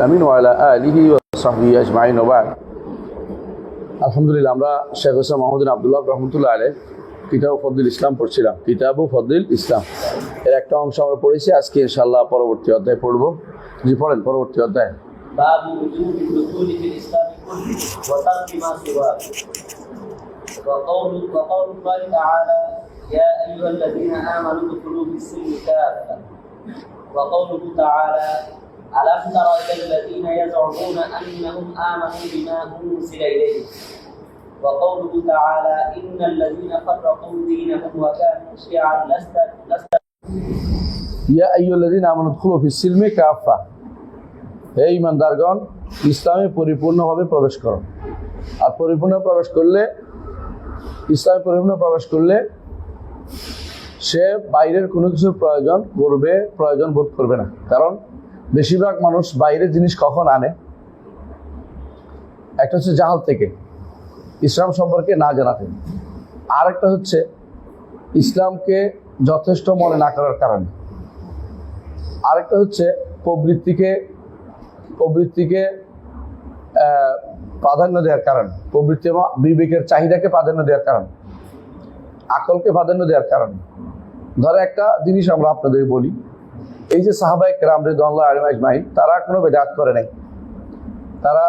আমিন ওয়া আলা আলিহি ওয়া সাহবিহি আজমাইন ওয়া বা'দ। আলহামদুলিল্লাহ, আমরা শেখ হোসেন মোহাম্মদ আব্দুল্লাহ রহমতুল্লাহ আলাইহ কিতাব ফদলুল ইসলাম পড়ছিলাম। কিতাবু ফদলুল ইসলাম এর একটা অংশ আমরা পড়েছি। আজকে ইনশাআল্লাহ পরবর্তী অধ্যায় পড়ব। জি পড়েন পরবর্তী অধ্যায়। باب وجوب الدخول في الاسلام كله وترك ما سواه. وقول الله تعالى يا ايها الذين امنوا ادخلوا في السلم كافه. وقوله تعالى ألم تر إلى الذين يزعمون أنهم آمنوا بما أنزل إليك. وقوله تعالى إن الذين فرقوا دينهم وكانوا شيعا لست ইয়া আইয়ুহাল্লাযীনা আমানু উদখুলু ফিস সিলমি কাফা। হে ঈমানদারগণ, ইসলামে পরিপূর্ণভাবে প্রবেশ করো। আর পরিপূর্ণ প্রবেশ করলে, ইসলামে পরিপূর্ণ প্রবেশ করলে সে বাইরের কোনো কিছুর প্রয়োজন বোধ করবে না। কারণ বেশিরভাগ মানুষ বাইরের জিনিস কখন আনে? একটা হচ্ছে জাহাল থেকে, ইসলাম সম্পর্কে না জানাতে। আর একটা হচ্ছে ইসলামকে যথেষ্ট মনে না করার কারণে। আরেকটা হচ্ছে প্রবৃত্তিকে প্রাধান্য দেওয়ার কারণে, প্রবৃত্তি এবং বিবেকের চাহিদাকে প্রাধান্য দেওয়ার কারণে, আকলকে প্রাধান্য দেওয়ার কারণে। ধরে একটা জিনিস আমরা আপনাদের বলি, এই যে সাহাবায়ে কেরাম রাদিয়াল্লাহু আনহুম আজমাইন, তারা কোনো বেদাত করে নাই। তারা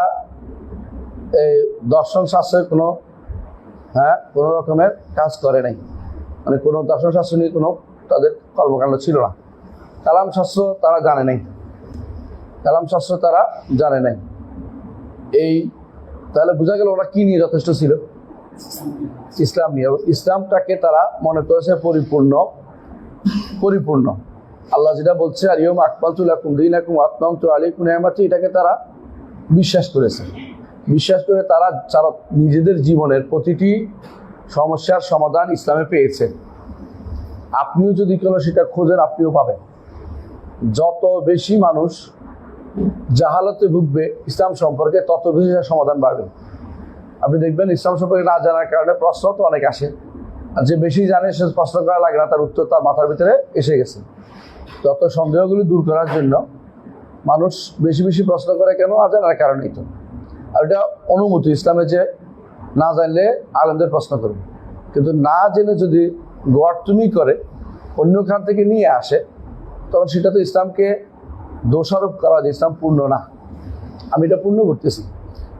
এই দর্শন শাস্ত্রের কোনো রকমের কাজ করে নাই, মানে কোনো দর্শন শাস্ত্র নিয়ে কোনো তাদের কর্মকাণ্ড ছিল না। কালাম শাস্ত্র তারা জানে নাই। এই তাহলে বোঝা গেল ওরা কি নিয়ে যথেষ্ট ছিল? ইসলাম নিয়ে। ইসলামটাকে তারা মনে করেছে পরিপূর্ণ। আল্লাহ যেটা বলছে আর ইয়াউমা আকমালতু লাকুম দীনাকুম ওয়া আতমামতু আলাইকুম নি'মাতি, এটাকে তারা বিশ্বাস করে তারা নিজেদের জীবনের প্রতিটি সমস্যার সমাধান ইসলামে পেয়েছে। আপনিও যদি কোনো সেটা খোঁজেন, আপনিও পাবেন। যত বেশি মানুষ জাহালতে ভুগবে ইসলাম সম্পর্কে, তত বেশি সমাধান বাড়বে। আপনি দেখবেন ইসলাম সম্পর্কে না জানার কারণে প্রশ্ন তো অনেক আসে, আর যে বেশি জানে সে প্রশ্ন করা লাগে না, তার উত্তর তার মাথার ভিতরে এসে গেছে। যত সন্দেহগুলি দূর করার জন্য মানুষ বেশি বেশি প্রশ্ন করে, কেন? জানার কারণেই তো। আর এটা অনুমতি ইসলামে, যে না জানলে আলেমদের প্রশ্ন করবে। কিন্তু না জেনে যদি গোয়ার্তুমি করে, অন্য খান থেকে নিয়ে আসে, তখন সেটা তো ইসলামকে দোষারোপ করা, যে ইসলাম পূর্ণ না, আমি এটা পূর্ণ করতেছি।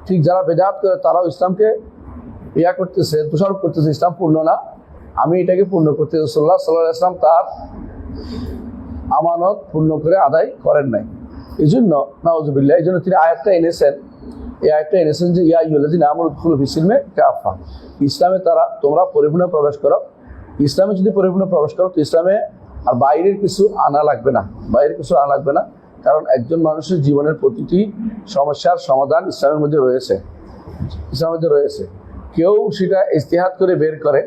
ঠিক যারা বেদাত করে তারাও ইসলামকে করতেছে, দোষারোপ করতেছে, ইসলাম পূর্ণ না, আমি এটাকে পূর্ণ করতে। রাসূলুল্লাহ সাল্লাল্লাহু আলাইহি ওয়াসাল্লাম তার আমানত পূর্ণ করে আদায় করেন নাই। এই জন্য নাউযুবিল্লাহ, এই জন্য তিনি আয়াতটা এনেছেন যে ইয়া আইয়ুহাল্লাযীনা আমানু উদখুলু ফিস সিলমি কাফা। ইসলামে তোমরা পরিপূর্ণ প্রবেশ করো। ইসলামে যদি পরিপূর্ণ প্রবেশ করো, তো ইসলামে আর বাইরের কিছু আনা লাগবে না। কারণ একজন মানুষের জীবনের প্রতিটি সমস্যার সমাধান ইসলামের মধ্যে রয়েছে। কেউ সেটা ইজতিহাদ করে বের করে,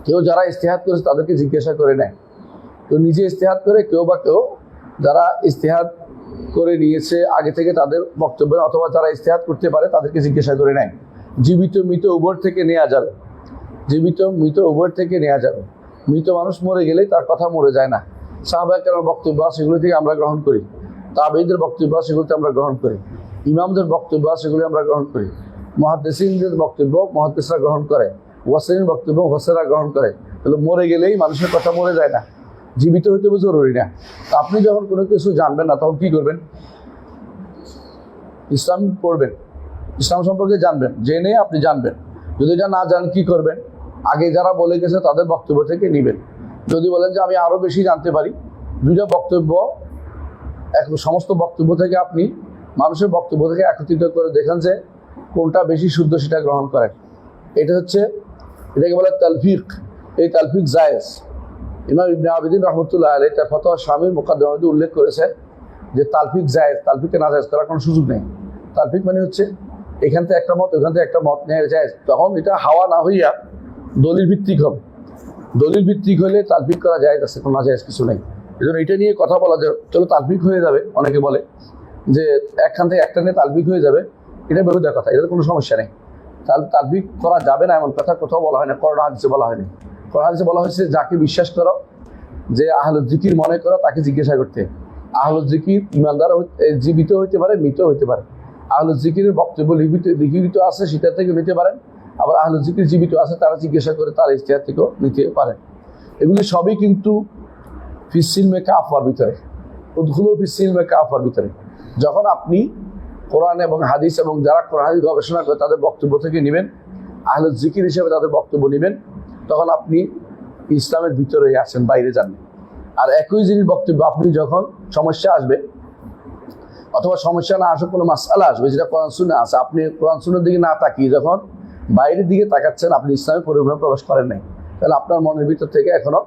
কেউ যারা ইজতিহাদ করেছে তাদেরকে জিজ্ঞাসা করে নেয়। কেউ নিজে ইজতিহাদ করে, কেউ যারা ইজতিহাদ করে নিয়েছে আগে থেকে তাদের বক্তব্য, অথবা যারা ইজতিহাদ করতে পারে তাদেরকে জিজ্ঞাসা করে নেয়। জীবিত মৃত উভয় থেকে নেওয়া যাবে। মৃত মানুষ মরে গেলেই তার কথা মরে যায় না। সাহাবায়ে কেরামের বক্তব্য সেগুলো থেকে আমরা গ্রহণ করি, তাবেঈদের বক্তব্য সেগুলোতে আমরা গ্রহণ করি, ইমামদের বক্তব্য সেগুলি আমরা গ্রহণ করি, মুহাদ্দিসিনদের বক্তব্য মুহাদ্দিসরা গ্রহণ করে, ওয়াসিন বক্তব্য ওয়াসিরা গ্রহণ করে। তাহলে মরে গেলেই মানুষের কথা মরে যায় না, জীবিত হইতে জরুরি না। আপনি যখন কোনো কিছু জানবেন না, তখন কি করবেন? ইসলাম পড়বেন, ইসলাম সম্পর্কে জানবেন, জেনে আপনি জানবেন। যদি এটা না জানেন কি করবেন? আগে যারা বলে গেছে তাদের বক্তব্য থেকে নিবেন। যদি বলেন যে আমি আরো বেশি জানতে পারি, দুইটা বক্তব্য, সমস্ত বক্তব্য থেকে আপনি মানুষের বক্তব্য থেকে একত্রিত করে দেখেন যে কোনটা বেশি শুদ্ধ, সেটা গ্রহণ করেন। এটাকে বলে তালফিক। এই তালফিক জায়েজ। ইমাম ইবনে আবিদিন রহমতুল্লাহ আলাইহি তার ফতোয়া শামিল মুকাদ্দমাতে উল্লেখ করেছেন যে তালফিক জায়েজ, তালফিককে না জায়েজ করার কোনো সুযোগ নেই। তালফিক মানে হচ্ছে এখান থেকে একটা মত, ওখান থেকে একটা মত নেওয়া জায়েজ। তখন এটা হাওয়া না হইয়া দলিল ভিত্তিক হবে। দলিল ভিত্তিক হলে তালফিক করা জায়েজ আছে, কোনো না জায়েজ কিছু নেই। এই জন্য এটা নিয়ে কথা বলা যায়, চলো তালফিক হয়ে যাবে। অনেকে বলে যে একখান থেকে একটা নিয়ে তালফিক হয়ে যাবে, এটা বেহুদা কথা, এটাতে কোনো সমস্যা নেই। তালফিক করা যাবে না এমন কথা কোথাও বলা হয় না, কোরআন হাদিসে বলা হয়নি। কোরআন হাদিসে বলা হয়েছে যাকে বিশ্বাস করো, যে আহলে জিকির মনে করো, তাকে জিজ্ঞাসা করতে। আহলুল জিকির ইমানদার জীবিত হইতে পারে, মৃত হইতে পারে। আহলুল জিকিরের বক্তব্য লিখিত আছে, সেটা থেকে নিতে পারেন। আবার আহলুল জিকির জীবিত আছে, তারা জিজ্ঞাসা করে তার ইশতিহাদ থেকেও নিতে পারেন। এগুলি সবই কিন্তু ফিসিলমে কাফার ভিতরে, উদখুলু ফিসিলমে কাফার ভিতরে। যখন আপনি কোরআন এবং হাদিস এবং যারা কোরআন হাদিস গবেষণা করে তাদের বক্তব্য থেকে নেবেন, আহলুল জিকির হিসেবে তাদের বক্তব্য নেবেন, তখন আপনি ইসলামের ভিতরে আছেন, বাইরে যান। আর একই জিনিস বক্তব্য আপনি যখন সমস্যা আসবে অথবা সমস্যা না আসে, কোনো মাসআলা আসবে যেটা কোরআন সুন্নাহ আছে, আপনি কোরআন সুন্নাহর দিকে না তাকিয়ে যখন বাইরের দিকে তাকাচ্ছেন, আপনি ইসলামের পরিপূর্ণ প্রবেশ করেন নাই। তাহলে আপনার মনের ভিতর থেকে এখনো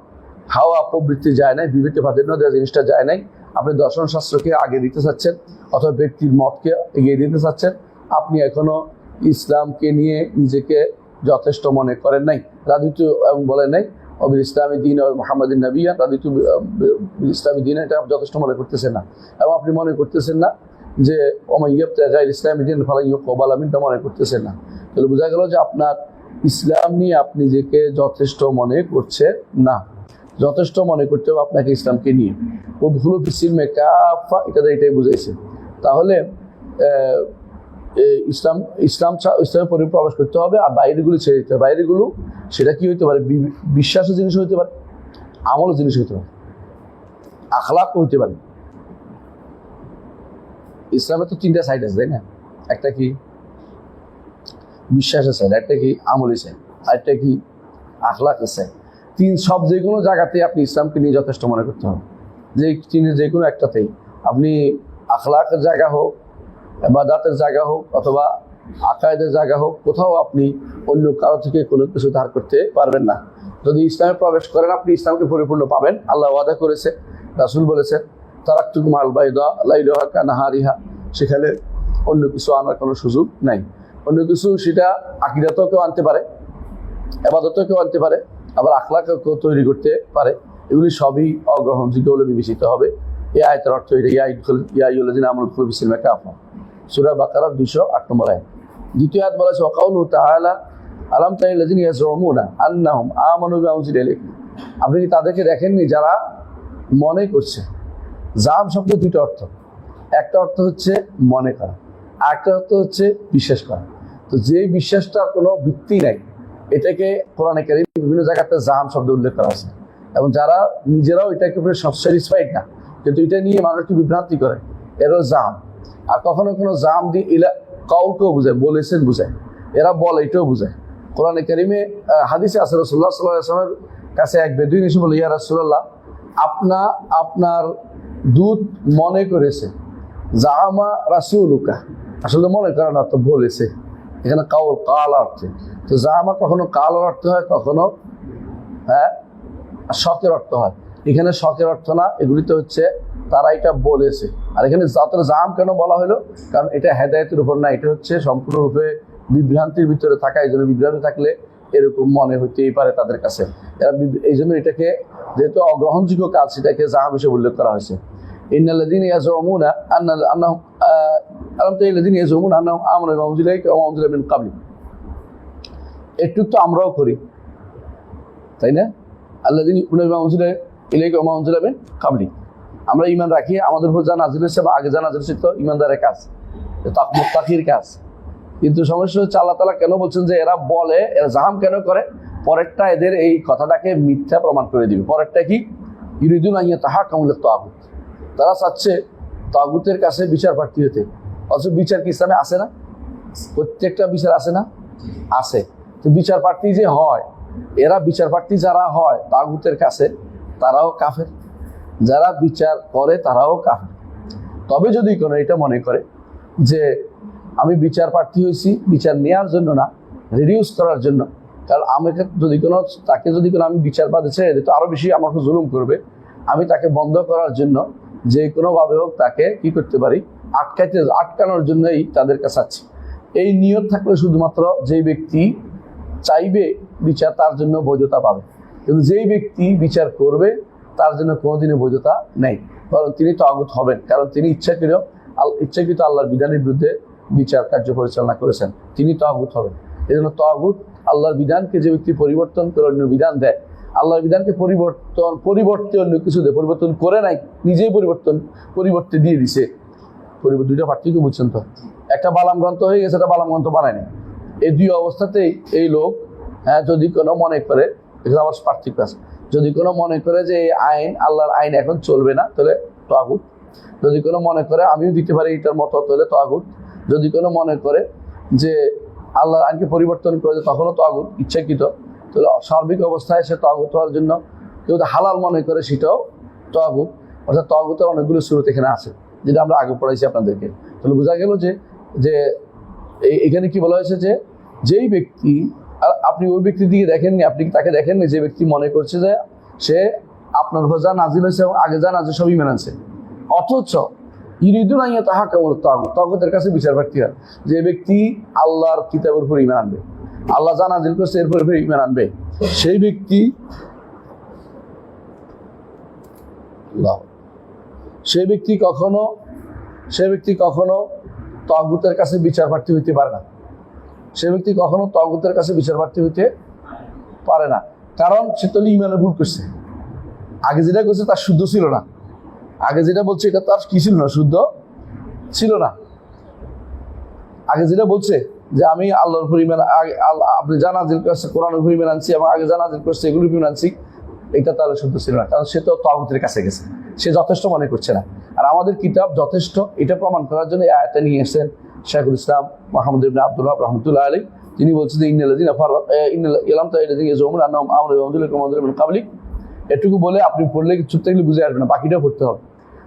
হাওয়া প্রবৃত্তি যায় নাই, বিবেকে প্রাধান্য দেওয়া জিনিসটা যায় নাই। আপনি দর্শন শাস্ত্রকে আগে দিতে চাচ্ছেন অথবা ব্যক্তির মতকে এগিয়ে দিতে চাচ্ছেন। আপনি এখনো ইসলামকে নিয়ে নিজেকে যথেষ্ট মনে করেন নাই, রাদিতু এবং বলেন নাই অবিল ইসলামী দিন মোহাম্মদ নবিয়া, রাদিতু ইসলামী দিন, এটা যথেষ্ট মনে করতেছেন না। এবং আপনি মনে করতেছেন না যে ইসলামী দিন ফলে কবাল আমিনটা মনে করতেছেন না। তাহলে বোঝা গেল যে আপনার ইসলাম নিয়ে আপনি নিজেকে যথেষ্ট মনে করছেন না। যথেষ্ট মনে করতে হবে আপনাকে ইসলামকে নিয়ে। উদখুলু ফিসিলমে কাফা, এটাই বুঝাইছে। তাহলে ইসলামের পরিপূর্ণ প্রবেশ করতে হবে, আর বাইরেগুলো ছেড়ে দিতে হবে। বাইরেগুলো সেটা কি হইতে পারে? বিশ্বাসের জিনিস হইতে পারে, আমলের জিনিস হইতে পারে, আখলাকও হইতে পারে। ইসলামের তো 3টা সাইড আছে, তাই না? একটা কি বিশ্বাসের সাইড, একটা কি আমলের সাইড, আরেকটা কি আখলাকের সাইড। সব যে কোনো জায়গাতে আপনি ইসলামকে নিয়ে যথেষ্ট মনে করতে হবে। যে কোনো একটাতেই আপনি আখলাকের জায়গা হোক, ইবাদতের জায়গা হোক, অথবা আকায়েদের জায়গা হোক, কোথাও আপনি অন্য কারো থেকে কোনো কিছু ধার করতে পারবেন না। যদি ইসলামে প্রবেশ করেন, আপনি ইসলামকে পরিপূর্ণ পাবেন। আল্লাহ ওয়াদা করেছে, রাসূল বলেছেন, তারাকতুকুম আল বাইদা লাইলুহা কানাহারিহা, সেখানে অন্য কিছু আনার কোনো সুযোগ নাই। অন্য কিছু সেটা আকীদাতেও কেউ আনতে পারে, ইবাদতেও কেউ আনতে পারে, আবার আখলাকেও কেউ তৈরি করতে পারে। এগুলি সবই অগ্রহণযোগ্য বলে বিবেচিত হবে। এই আয়াতের অর্থ এটা, ইয়া আইয়ুহাল্লাযীনা আমানু উদখুলু ফিস-সিলমি কাফা, সূরা বাকারার 208 নম্বর আয়াত। দ্বিতীয় আয়াত বলা আছে ওয়াকাউলুহু তাআলা আলাম তারা আল্লাযীনা ইয়াজউমুনা আন্নাহুম আমানু বিমা উনজিলা ইলাইকুম। আপনি কি তাদেরকে দেখেননি যারা মনে করছে? জাম শব্দের 2টা অর্থ। একটা অর্থ হচ্ছে মনে করা, আরেকটা অর্থ হচ্ছে বিশ্বাস করা। তো যে বিশ্বাসটার কোনো ভিত্তি নাই, এটাকে কোরআনে কারীম বিভিন্ন জায়গাতে জাম শব্দ উল্লেখ করা আছে। এবং যারা নিজেরাও এটাকে স্যাটিসফাইড না, কিন্তু এটা নিয়ে মানুষকে বিভ্রান্তি করে, এরও জাম। আর কখনো কোনো জাম দিয়ে কাউকেও বুঝায়, বলেছেন বুঝায়, এরা বলে এটাও বুঝায়। কোরআনে কারীমে হাদিসে আছে, রাসূলুল্লাহ সাল্লাল্লাহু আলাইহি ওয়াসাল্লামের কাছে এক বেদুইন এসে বলে, ইয়া রাসূলুল্লাহ, আপনার দূত মনে করেছে, জামা রাসূলুকা, আসলে মনে করার অর্থ বলেছে, এখানে কাউল কাল অর্থে। তো জামা কখনো কালার অর্থ হয়, কখনো শখের অর্থ হয়। এখানে শখের অর্থ না, এগুলিতে হচ্ছে তারা এটা বলেছে। আর এখানে জাম কেন বলা হলো? কারণ এটা হেদায়েতের উপর না, এটা হচ্ছে সম্পূর্ণরূপে বিভ্রান্তির ভিতরে থাকা। এই জন্য বিভ্রান্তি থাকলে এরকম মনে হইতেই পারে তাদের কাছে। এই জন্য এটাকে, যেহেতু অগ্রহণযোগ্য কাজ, সেটাকে জাম হিসেবে উল্লেখ করা হয়েছে। ইন্নাল্লাযীনা ইয়াজউমুনা আন্নাহুম আলাম তারা আল্লাযীনা ইয়াজউমুনা আন্নাহুম আমানু বিমা উনজিলা ইলাইকা ওয়া মা উনজিলা মিন ক্বাবলি। একটু তো আমরাও করি, তাই না? আল্লাযীনা ইয়াজউমুনা বিমা উনজিলা ইলাইকা ওয়া মা উনজিলা মিন ক্বাবলি। আমরা ঈমান রাখি, আমাদের উপর যা নাযিল হয়েছে বা আগে যা নাযিল হয়েছে, তো ঈমানদারের কাজ, মুত্তাকির কাজ। কিন্তু সমস্যা হচ্ছে আল্লাহ তাআলা কেন বলছেন যে এরা বলে, এরা জাহাম কেন করে? পরেরটা এদের এই কথাটাকে মিথ্যা প্রমাণ করে দিবে। পরেরটা কি? ইউরিদুনা আন ইয়াতাহাকামু ইলা তাগুত, তারা চাচ্ছে তাগুতের কাছে বিচার প্রার্থী হতে। অথচ বিচার কি ইসলামে আছে না? প্রত্যেকটা বিচার আছে না? আছে। তো বিচার প্রার্থী যে হয়, এরা বিচার প্রার্থী যারা হয় তাগুতের কাছে, তারাও কাফের, যারা বিচার করে তারাও কাফের। তবে যদি কোনো এটা মনে করে যে আমি বিচার প্রার্থী হয়েছি বিচার নেওয়ার জন্য না, রিডিউস করার জন্য, কারণ আমাকে তাকে যদি কোনো আমি বিচার পাতে ছেড়ে দিই তো আরো বেশি আমাকে জুলুম করবে, আমি তাকে বন্ধ করার জন্য যে কোনোভাবে হোক তাকে কি করতে পারি, আটকানোর জন্যই তাদের কাছে আছে। এই নিয়ত থাকলে শুধুমাত্র যেই ব্যক্তি চাইবে বিচার, তার জন্য বৈধতা পাবে। কিন্তু যেই ব্যক্তি বিচার করবে তার জন্য কোনোদিনই বৈধতা নেই, বরং তিনি তাগুত হবেন। কারণ তিনি ইচ্ছাকৃত আল্লাহর বিধানের বিরুদ্ধে বিচার কার্য পরিচালনা করেছেন, তিনি তাগুত হবেন। এই জন্য তাগুত আল্লাহর বিধানকে যে ব্যক্তি পরিবর্তন করে অন্য বিধান দেয়, আল্লাহর বিধানকে পরিবর্তে অন্য কিছু দিয়ে পরিবর্তন করে নাই, নিজেই পরিবর্তে দিয়ে দিছে। দুইটা পার্থক্য বুঝছেন তো? একটা বালাম গ্রন্থ হয়ে গেছে, একটা বালাম গ্রন্থ বানায়নি। এই দুই অবস্থাতেই এই লোক যদি কোনো মনে করে, এখানে আবার পার্থক্য আছে, যদি কোনো মনে করে যে এই আইন আল্লাহর আইন এখন চলবে না, তাহলে তাগুত। যদি কোনো মনে করে আমিও দিতে পারি এটার মতো, তাহলে তাগুত। যদি কোনো মনে করে যে আল্লাহর আইনকে পরিবর্তন করে, তখনও তাগুত, ইচ্ছাকৃত। তাহলে সার্বিক অবস্থায় সে তাগুত হওয়ার জন্য কেউ হালাল মনে করে, সেটাও তাগুত। অর্থাৎ তাগুতের অনেকগুলো সুরত এখানে আছে, যেটা আমরা আগে পড়াইছি আপনাদেরকে। তাহলে বোঝা গেল যে এখানে কি বলা হয়েছে, যে যেই ব্যক্তি, আপনি ওই ব্যক্তির দিকে দেখেননি, আপনি তাকে দেখেননি যে ব্যক্তি মনে করছে যে সে আপনার উপর যা নাজিল হয়েছে এবং আগে যা নাজিল সবই মেনাচ্ছে, অথচ ইরিদুন আইয়া তাহা কেবল তাগুতের কাছে বিচার প্রার্থী হয়। যে ব্যক্তি আল্লাহর কিতাবের উপর ঈমান আনবে, আল্লাহ যা নাজিল করছে এর উপর ঈমান আনবে, সেই ব্যক্তি কখনো তাগুতের কাছে বিচার প্রার্থী হইতে পারে না। সে ব্যক্তি কখনো তাগুতের কাছে বিচার প্রার্থী হইতে পারে না, কারণ সে তো ঈমানে ভুল করছে। আগে যেটা করছে তার শুদ্ধ ছিল না, আগে যেটা বলছে এটা তার কি ছিল না, শুদ্ধ ছিল না। আগে যেটা বলছে যে আমি আল্লাহর উপর ঈমান, আপনি যা নাজিল করছে কোরআনের উপর ঈমান আনছি এবং আগে যা নাজিল করছে এগুলোর উপর ঈমান আনছি, এটা তাহলে শুদ্ধ ছিল না, কারণ সে তো তাগুতের কাছে গেছে, সে যথেষ্ট মনে করছে না। আর আমাদের কিতাব যথেষ্ট, এটা প্রমাণ করার জন্য এই আয়াতটা নিয়ে এসেছেন শাইখুল ইসলাম মুহাম্মদ ইবনে আব্দুল ওয়াহাব রাহমাতুল্লাহ আলাইহি। তিনি বলছেন যে এটুকু বলে আপনি পড়লে চুপ থাকলে বুঝে আসবে না, বাকিটা পড়তে হবে।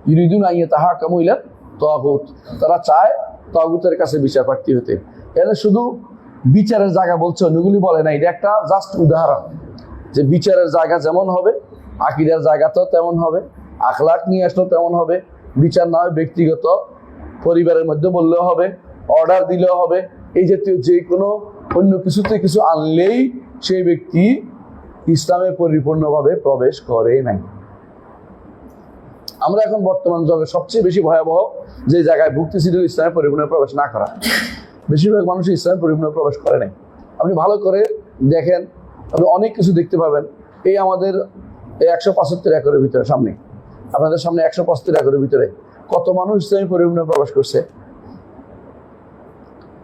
ইউরিদুন আইয়া তাহা কামু ইলা তাগুত, তারা চায় তাগুতের কাছে বিচার প্রার্থী হতে। এখানে শুধু বিচারের জায়গা বলছে, অন্যগুলি বলে না। এটা একটা জাস্ট উদাহরণ, যে বিচারের জায়গা যেমন হবে, আকীদার জায়গাটাও তেমন হবে, আখলাক নিয়ে আসলেও তেমন হবে। বিচার না হয় ব্যক্তিগত, পরিবারের মধ্যে বললেও হবে, অর্ডার দিলেও হবে। এই জাতীয় যে কোনো অন্য কিছুতে কিছু আনলেই সেই ব্যক্তি ইসলামে পরিপূর্ণভাবে প্রবেশ করে নাই। আমরা এখন বর্তমান যুগে সবচেয়ে বেশি ভয়াবহ যে জায়গায় ভুগতেছি, ইসলামে পরিপূর্ণ প্রবেশ না করা। বেশিরভাগ মানুষ ইসলামে পরিপূর্ণ প্রবেশ করে নাই। আপনি ভালো করে দেখেন, আপনি অনেক কিছু দেখতে পাবেন। এই আমাদের 175 একরের ভিতরে, সামনে আপনাদের সামনে 175 একরের ভিতরে কত মানুষ ইসলামে পরিপূর্ণ প্রবেশ করছে।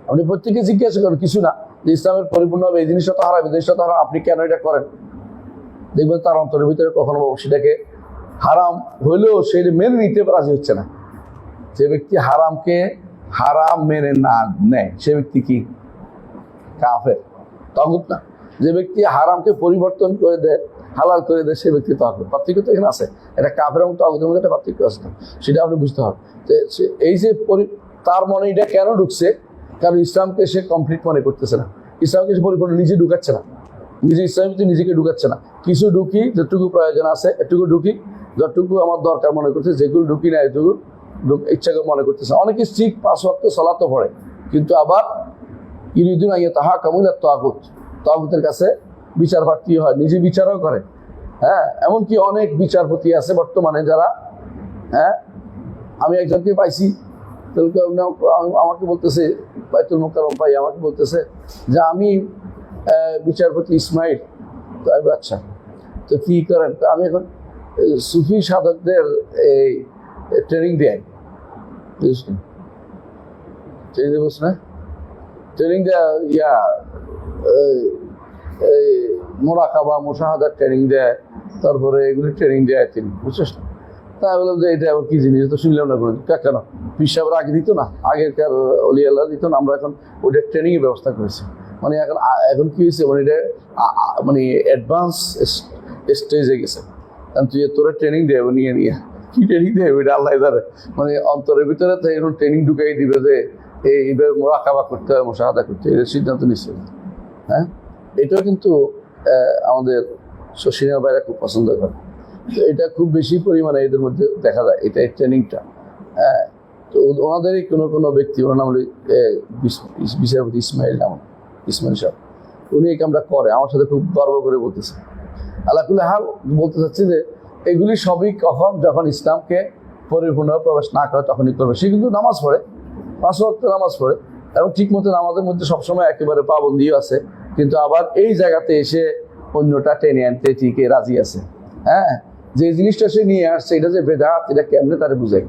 আপনি প্রত্যেকে জিজ্ঞাসা করেন, কিছু না, যে ইসলামের পরিপূর্ণ হবে, এই জিনিসটা তো হারাম, এই জিনিসটা তো হারাম, আপনি কেন এটা করেন? দেখবেন তার অন্তরের ভিতরে কখনো সেটাকে হারাম হইলেও সেটা মেনে নিতে রাজি হচ্ছে না। যে ব্যক্তি হারামকে হারাম মেনে না নেয়, সে ব্যক্তি কি কাফের, তাগুত না। যে ব্যক্তি হারামকে পরিবর্তন করে দেয়, হালাল করে দেয়, সে ব্যক্তি তাগুত। পার্থক্য তো এখানে আছে, এটা কাফের এবং তাগুতের মধ্যে একটা পার্থক্য আছে, সেটা আপনি বুঝতে হবে। এই যে তার মনে এটা কেন ঢুকছে, কারণ ইসলামকে সে কমপ্লিট মনে করতেছে না, ইসলামকে সে পরিপূর্ণ নিজে ঢুকাচ্ছে না, নিজে ইসলামের ভিতরে নিজেকে ঢুকাচ্ছে না। কিছু ঢুকি, যতটুকু প্রয়োজন আছে এটুকু ঢুকি, যতটুকু আমার দরকার মনে করছে, যেগুলো ঢুকি না এটুকু ইচ্ছা করে মনে করতেছে। অনেকে ঠিক 5 ওয়াক্ত সালাতও পড়ে, কিন্তু আবার ইরিদুন আইয়া তাহা কামু ইলা তাগুত, তাগুতের কাছে বিচার প্রার্থী হয়, নিজে বিচারও করে। এমনকি অনেক বিচারপতি আছে বর্তমানে যারা, আমি একজনকে পাইছি, আমাকে বলতেছে, বাইতুল মুকাররম ভাই আমাকে বলতেছে যে আমি বিচারপতি ইসমাইল। তো আমি আচ্ছা, তো কি করেন? আমি এখন সুফি সাধকদের এই ট্রেনিং দেয়, ট্রেনিং দেবো না, ট্রেনিং দেয়, মোরাকাবা মুশাহাদার ট্রেনিং দেয়, তারপরে এগুলি ট্রেনিং দেয় তিনি, বুঝছিস না? তাই বললাম যে এটা আবার কি জিনিস, তো শুনলাম না কোনো কেন পিসাবরা আগে দিত না, আগেরকার অলিয়াল্লাহ দিত না, আমরা এখন ওইটা ট্রেনিংয়ের ব্যবস্থা করেছি। মানে এখন কি হয়েছে, মানে এটা মানে অ্যাডভান্স স্টেজে গেছে। কারণ তুই তোরা ট্রেনিং দেবে নিয়ে কি ট্রেনিং দেবে এটা আল্লাহ জানে। মানে অন্তরের ভিতরে তো এরকম ট্রেনিং ঢুকাই দিবে যে এইভাবে মোরাকাবা করতে হয়, মুশাহাদা করতে হয়, এর সিদ্ধান্ত নিচ্ছে। এটাও কিন্তু আমাদের সিনিয়র ভাইরা খুব পছন্দ করে। তো এটা খুব বেশি পরিমাণে এদের মধ্যে দেখা যায়, এটা এই ট্রেনিংটা। তো ওনাদেরই কোনো ব্যক্তি, ওনার নাম হলো বিচারপতি ইসমাইল সাহেব, উনি এই কামটা করে, আমার সাথে খুব গর্ব করে বলতেছে। আল্লাহকুল্লাহ হাল বলতে চাচ্ছি যে এগুলি সবই যখন ইসলামকে পরিপূর্ণ প্রবেশ না করে তখনই করবে। সে কিন্তু নামাজ পড়ে, 5 ওয়াক্ত নামাজ পড়ে, এবং ঠিক মতো নামাজের মধ্যে সবসময় একেবারে পাবন্দিও আছে, কিন্তু আবার এই জায়গাতে এসে অন্যটা টেনে আনতে ঠিকই রাজি আছে। হ্যাঁ, যে জিনিসটা সে নিয়ে আসছে এটা যে বেদাত, এটা কেমনে তারে বুঝাই?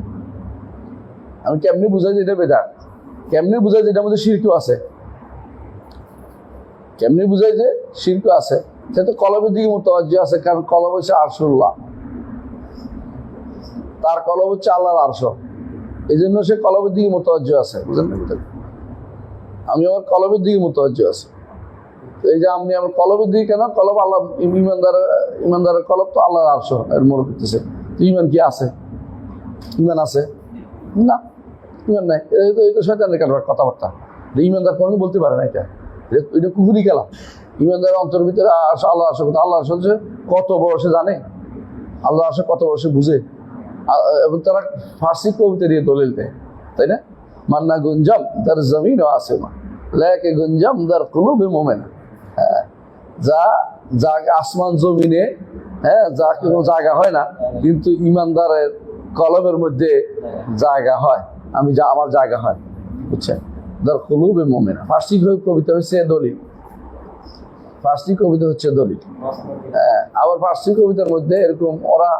আমি কেমনে বুঝাই যে এটা বেদাত? কেমনে বুঝাই যে এটার মধ্যে শিরকও আছে? কেমনে বুঝাই যে শিরকও আছে? সে তো কলবের দিকে মুতাওয়াজ্জিহ আছে, কারণ কলব হচ্ছে আরশুল্লাহ, তার কলব হচ্ছে আল্লাহর আরশ, এই জন্য সে কলবের দিকে মুতাওয়াজ্জিহ আছে। বুঝলেন না? আমি আমার কলবের দিকে মুতাওয়াজ্জিহ আছে। এই যে আমি আমার কলবের দিকে কেন? কলব আল্লাহ, ইমানদারের কলব তো আল্লাহর আরশ এর মনে করতেছে। ইমান কি আছে? ইমান আছে না, ইমান নাই। এই তো শয়তানের কথাবার্তা। ইমানদার কোনো বলতে পারে না এটা, এটা কুফরি খেলা। ইমানদারের অন্তর ভিতরে আল্লাহ আরশ, আল্লাহ আরশ হচ্ছে কত বড় সে জানে, আল্লাহ আরশ কত বড় সে বুঝে। এবং তারা ফার্সি কবিতা দিয়ে দলিল দেয়, তাই না? মান্না গুঞ্জাম তার জমিন ও আসে মা লেকে গুঞ্জাম তার কুলুবে মোমেনা। হ্যাঁ, যা আসমান জমিনে, হ্যাঁ, যা কোনো জায়গা হয় না, কিন্তু ইমানদারের কলবের মধ্যে জায়গা হয়। আমার জায়গা হয়, বুঝছেন? তার কুলুবে মোমেনা। ফার্সি কবিতা হচ্ছে দলিল, ফার্সি কবিতা হচ্ছে দলিল। হ্যাঁ, আবার ফার্সি কবিতার মধ্যে এরকম ওরা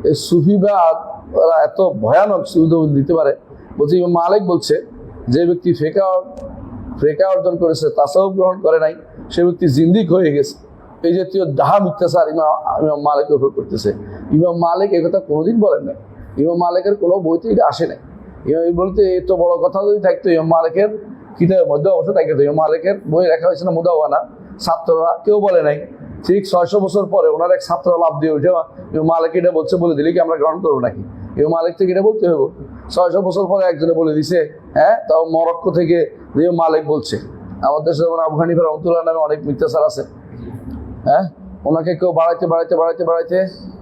এই সুফিবাদ, ওরা এত ভয়ানক সুবিধা দিতে পারে। বলছে ইমাম মালিক বলছে, যে ব্যক্তি ফেকা অর্জন করেছে, তাসাউফ গ্রহণ করে নাই, সে ব্যক্তি জিন্দিক হয়ে গেছে। এই জাতীয় ডাহা মিথ্যাচার ইমাম মালিকের উপর করতেছে। ইমাম মালিক একথা কোনোদিন বলেন নাই, ইমাম মালিকের কোনো বইতে এটা আসে নাই। ইমাম বলতে এত বড় কথা যদি থাকতো ইমাম মালিকের কিতাবের মধ্যে অবশ্য থাকতো। ইমাম মালিকের বই লেখা হয়েছে না মুদাওয়ানা, ছাত্ররা কেউ বলে নাই। ঠিক 600 বছর পরে ওনার এক ছাত্র লাভ দিয়ে উঠে ইমাম মালিক এটা বলছে বলে দিলে কি আমরা গ্রহণ করবো নাকি? ইমাম মালিক থেকে এটা বলতে হবে। 600 বছর পরে একজনে বলে দিছে, হ্যাঁ, তাও মরক্কো থেকে ইমাম মালিক বলছে। আমাদের দেশে যেমন আবু হানিফা রাহমাতুল্লাহ নামে অনেক মিথ্যাচার আছে। হ্যাঁ, ওনাকে কেউ বাড়াইতে,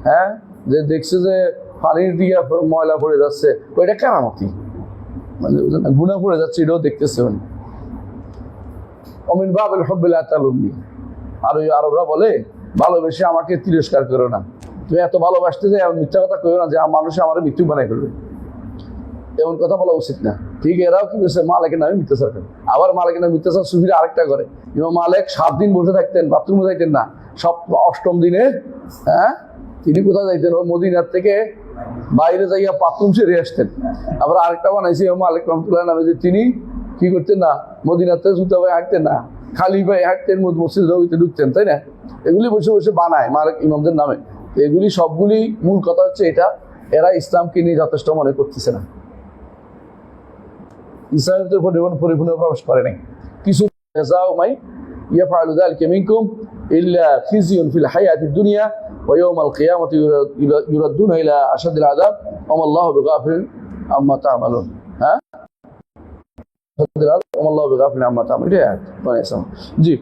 হ্যাঁ, যে দেখছে যে পানির দিকে ময়লা পড়ে যাচ্ছে, ওইটা কেরামতি, মানে গুনাহ পড়ে যাচ্ছে, এটাও দেখতেছে উনি। অমিন বাবিল হুব্বিল আতালুমনি, আর ওই আরবরা বলে ভালোবেসে আমাকে তিরস্কার করো না, তুমি এত ভালোবাসতে যে মিথ্যা কথা কইও না যে মানুষ আমার মৃত্যু বানাই ফেলবে, এমন কথা বলা উচিত না। ঠিক এরাও কি করছে, মালিকের নামে মিথ্যাচার করে। আবার মালিকের নামে মিথ্যাচার সুফিরা আরেকটা করে। ইমাম মালিক 7 দিন বসে থাকতেন, বাথরুমে যাইতেন না। অষ্টম দিনে, হ্যাঁ, তিনি কোথায় যাইতেন? ওই মদিনার থেকে বাইরে যাইয়া বাথরুম সেরে আসতেন। আবার আরেকটা বানাইছে ইমাম মালিক রহমতুল্লাহ নামে, যে তিনি কি করতেন না, মদিনাতে জুতা পায়ে হাঁটতেন না, খালি পায়ে হাঁটতেন, মসজিদ নবীতে ঢুকতেন, তাই না? এগুলি বসে বসে বানায় মালিক ইমামদের নামে। এগুলি সবগুলি মূল কথা হচ্ছে এটা, এরা ইসলামকে নিয়ে যথেষ্ট মনে করতেছে না, ইসলামের উপর পরিপূর্ণ প্রবেশ করে নাই। কিছু ইয়াফআলু যালিকা মিনকুম ইল্লা খিজিয়ুন ফিল হায়াতিদ দুনিয়া ওয়া ইয়াওমাল কিয়ামাতি ইউরাদ্দুনা ইলা আশাদ্দিল আযাব ওয়া মাল্লাহু বিগাফিলিন আম্মা তা'মালুন। হ্যাঁ, আল্লাহু বিগাফিলিন আম্মা তা'মালুন, এটা আয়াত মানে জি।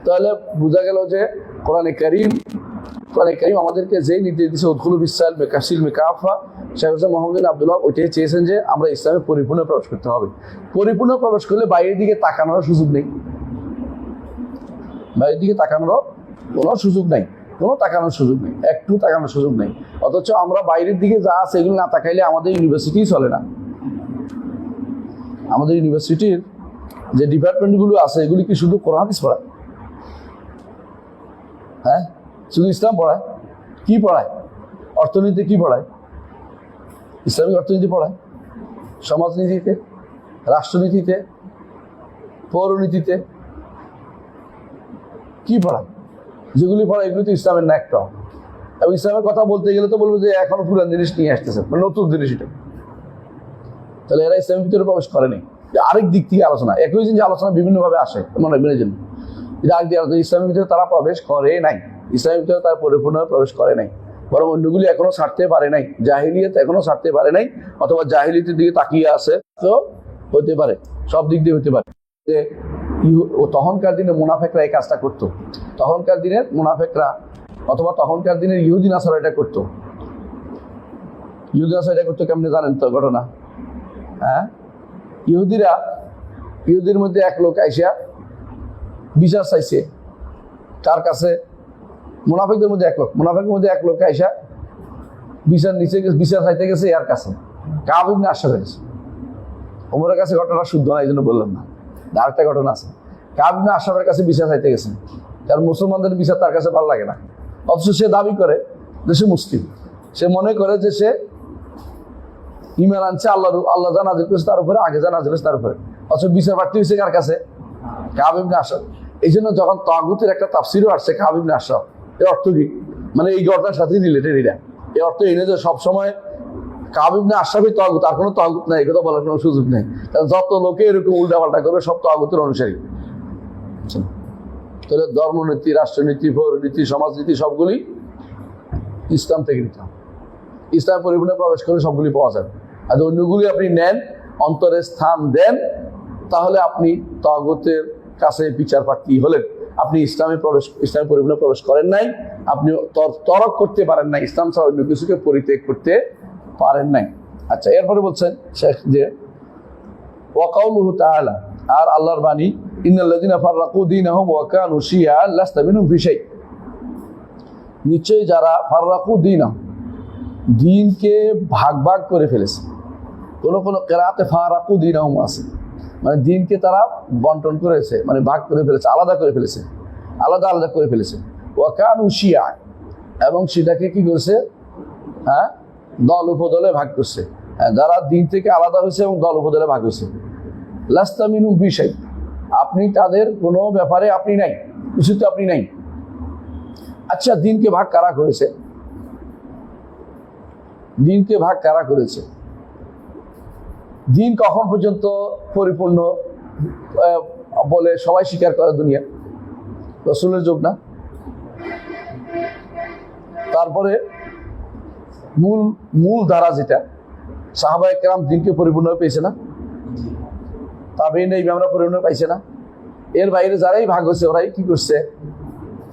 তাহলে বোঝা গেল যে কোরআনে কারীম আমাদেরকে যেই নির্দেশ দিয়েছে উদখুলু ফিস-সিলমি কাসিলমি কাফা, শেখ হোসেন মোহাম্মদ বিন আব্দুল্লাহ ওইটাই চেয়েছেন যে আমরা ইসলামে পরিপূর্ণ প্রবেশ করতে হবে। পরিপূর্ণ প্রবেশ করলে বাইরের দিকে তাকানোর সুযোগ নেই, বাইরের দিকে তাকানোর কোনো সুযোগ নাই, একটু তাকানোর সুযোগ নেই। অথচ আমরা বাইরের দিকে যা আছে এগুলো না তাকাইলে আমাদের ইউনিভার্সিটিই চলে না। আমাদের ইউনিভার্সিটির যে ডিপার্টমেন্টগুলো আছে এগুলি কি শুধু কোরআন হাদিস পড়ায়? হ্যাঁ, শুধু ইসলাম পড়ায়? কি পড়ায়? অর্থনীতি কি পড়ায়? ইসলামিক অর্থনীতি পড়ায়? সমাজনীতিতে, রাষ্ট্রনীতিতে, পৌরনীতিতে কি পড়ায়? যেগুলি পড়ায় এগুলি তো ইসলামের না একটাও। এবং ইসলামের কথা বলতে গেলে তো বলবো যে এখনো পুরান জিনিস নিয়ে আসতেছে, মানে নতুন জিনিস এটা। তাহলে এরা ইসলামের ভিতরে প্রবেশ করেনি। আরেক দিক থেকে আলোচনা, একই জিনিস আলোচনা বিভিন্নভাবে আসে মনে হয় জন্য, এটা আরেক দিকে ইসলামের ভিতরে তারা প্রবেশ করে নাই, ইসলামের ভিতরে তারা পরিপূর্ণভাবে প্রবেশ করে নাই, বরং অন্যগুলি এখনো ছাড়তে পারে নাই, জাহিলিয়াত এখনো ছাড়তে পারে নাই, অথবা জাহিলিয়াতের দিকে তাকিয়ে আছে। তো হতে পারে, সব দিক দিয়ে হতে পারে যে তখনকার দিনে মুনাফেকরা এই কাজটা করতো, তখনকার দিনের মুনাফেকরা অথবা তখনকার দিনের ইহুদি নাসারা এটা করতো। ইহুদি নাসারা এটা করতো কেমনে জানেন তো ঘটনা? হ্যাঁ, ইহুদির মধ্যে এক লোক আইসা বিচার চাইছে কার কাছে? মুনাফিকদের মধ্যে এক লোক আইসা বিচার চাইতে গেছে এর কাছে, কাব ইবনে আশরাফ গেছে। ওমরের কাছে ঘটনা শুদ্ধ না, এই জন্য বললাম না, আরেকটা ঘটনা আছে। কাব ইবনে আশরাফের কাছে বিচার চাইতে গেছেন। কারণ মুসলমানদের বিচার তার কাছে ভালো লাগে না। অথচ সে দাবি করে যে সে মুসলিম, সে মনে করে যে সে ইমান আনছে, আল্লাহ যা নাযিল করেছে তার উপরে, আগে যা নাযিল করেছে তার উপরে। অথচ বিচার প্রার্থী হয়েছে কার কাছে? কাব ইবনে আশরাফ। এই জন্য যখন তাগুতের একটা তাফসিরও আসছে কাব ইবনে আশরাফ, এর অর্থ কি? মানে এই ঘটনার সাথে রিলেটেড এটা। এর অর্থ এই নয় যে সবসময় কাব ইবনে আশরাফই তাগুত, আর কোনো তাগুত নাই, এই কথা বলার কোনো সুযোগ নেই। কারণ যত লোকে এরকম উল্টাপাল্টা করবে সব তাগুতের অনুসারী। তাহলে ধর্মনীতি, রাষ্ট্রনীতি, পৌরনীতি, সমাজনীতি সবগুলি ইসলাম থেকে নিতে হবে। ইসলাম পরিপূর্ণে প্রবেশ করে সবগুলি পাওয়া যাবে। আর অন্যগুলি আপনি নেন, অন্তরে স্থান দেন, তাহলে আপনি তাগুতের কাছে বিচার প্রার্থী হলেন। আপনি ইসলামে পরিপূর্ণে প্রবেশ করেন নাই, আপনি তরক করতে পারেন না, ইসলাম ছাড়া অন্য কিছুকে পরিত্যাগ করতে পারেন নাই। আচ্ছা, এরপরে বলছেন শেখ যে ওয়াকাউলুহু তাআলা, আর আল্লাহর বাণী, ইন্নাল্লাযীনা ফাররাকু দীনাহুম ওয়া কানু শিয়াআন লাস্তা মিনহুম ফি শাই। নিশ্চয়ই যারা ফাররাকু দীনাহুম, দিনকে ভাগ ভাগ করে ফেলেছে। কোন কোন কেরাতে ফারাকু দীনাহুম আছে, মানে দিনকে তারা বন্টন করেছে, মানে ভাগ করে ফেলেছে, আলাদা করে ফেলেছে, আলাদা আলাদা করে ফেলেছে। ওয়া কানু শিয়া, এবং সেটাকে কি করেছে? হ্যাঁ, দল উপদলে ভাগ করছে। হ্যাঁ, যারা দিন থেকে আলাদা হয়েছে এবং দল উপদলে ভাগ হয়েছে। লাস্তা মিনহুম ফি শাই, আপনি তাদের কোনো ব্যাপারে আপনি নাই, কিছুতে আপনি নাই। আচ্ছা, দিনকে ভাগ কারা করেছে? দিনকে ভাগ কারা করেছে? দিন কখন পর্যন্ত পরিপূর্ণ বলে সবাই স্বীকার করে দুনিয়া? রাসূলের যুগ না? তারপরে মূল ধারা যেটা, সাহাবায়ে কেরাম দিনকে পরিপূর্ণ পেয়েছে না? তাবেঈন ইমামরা পরিপূর্ণ পাইছে না? এর বাইরে যারাই ভাগ হয়েছে ওরাই কি করছে?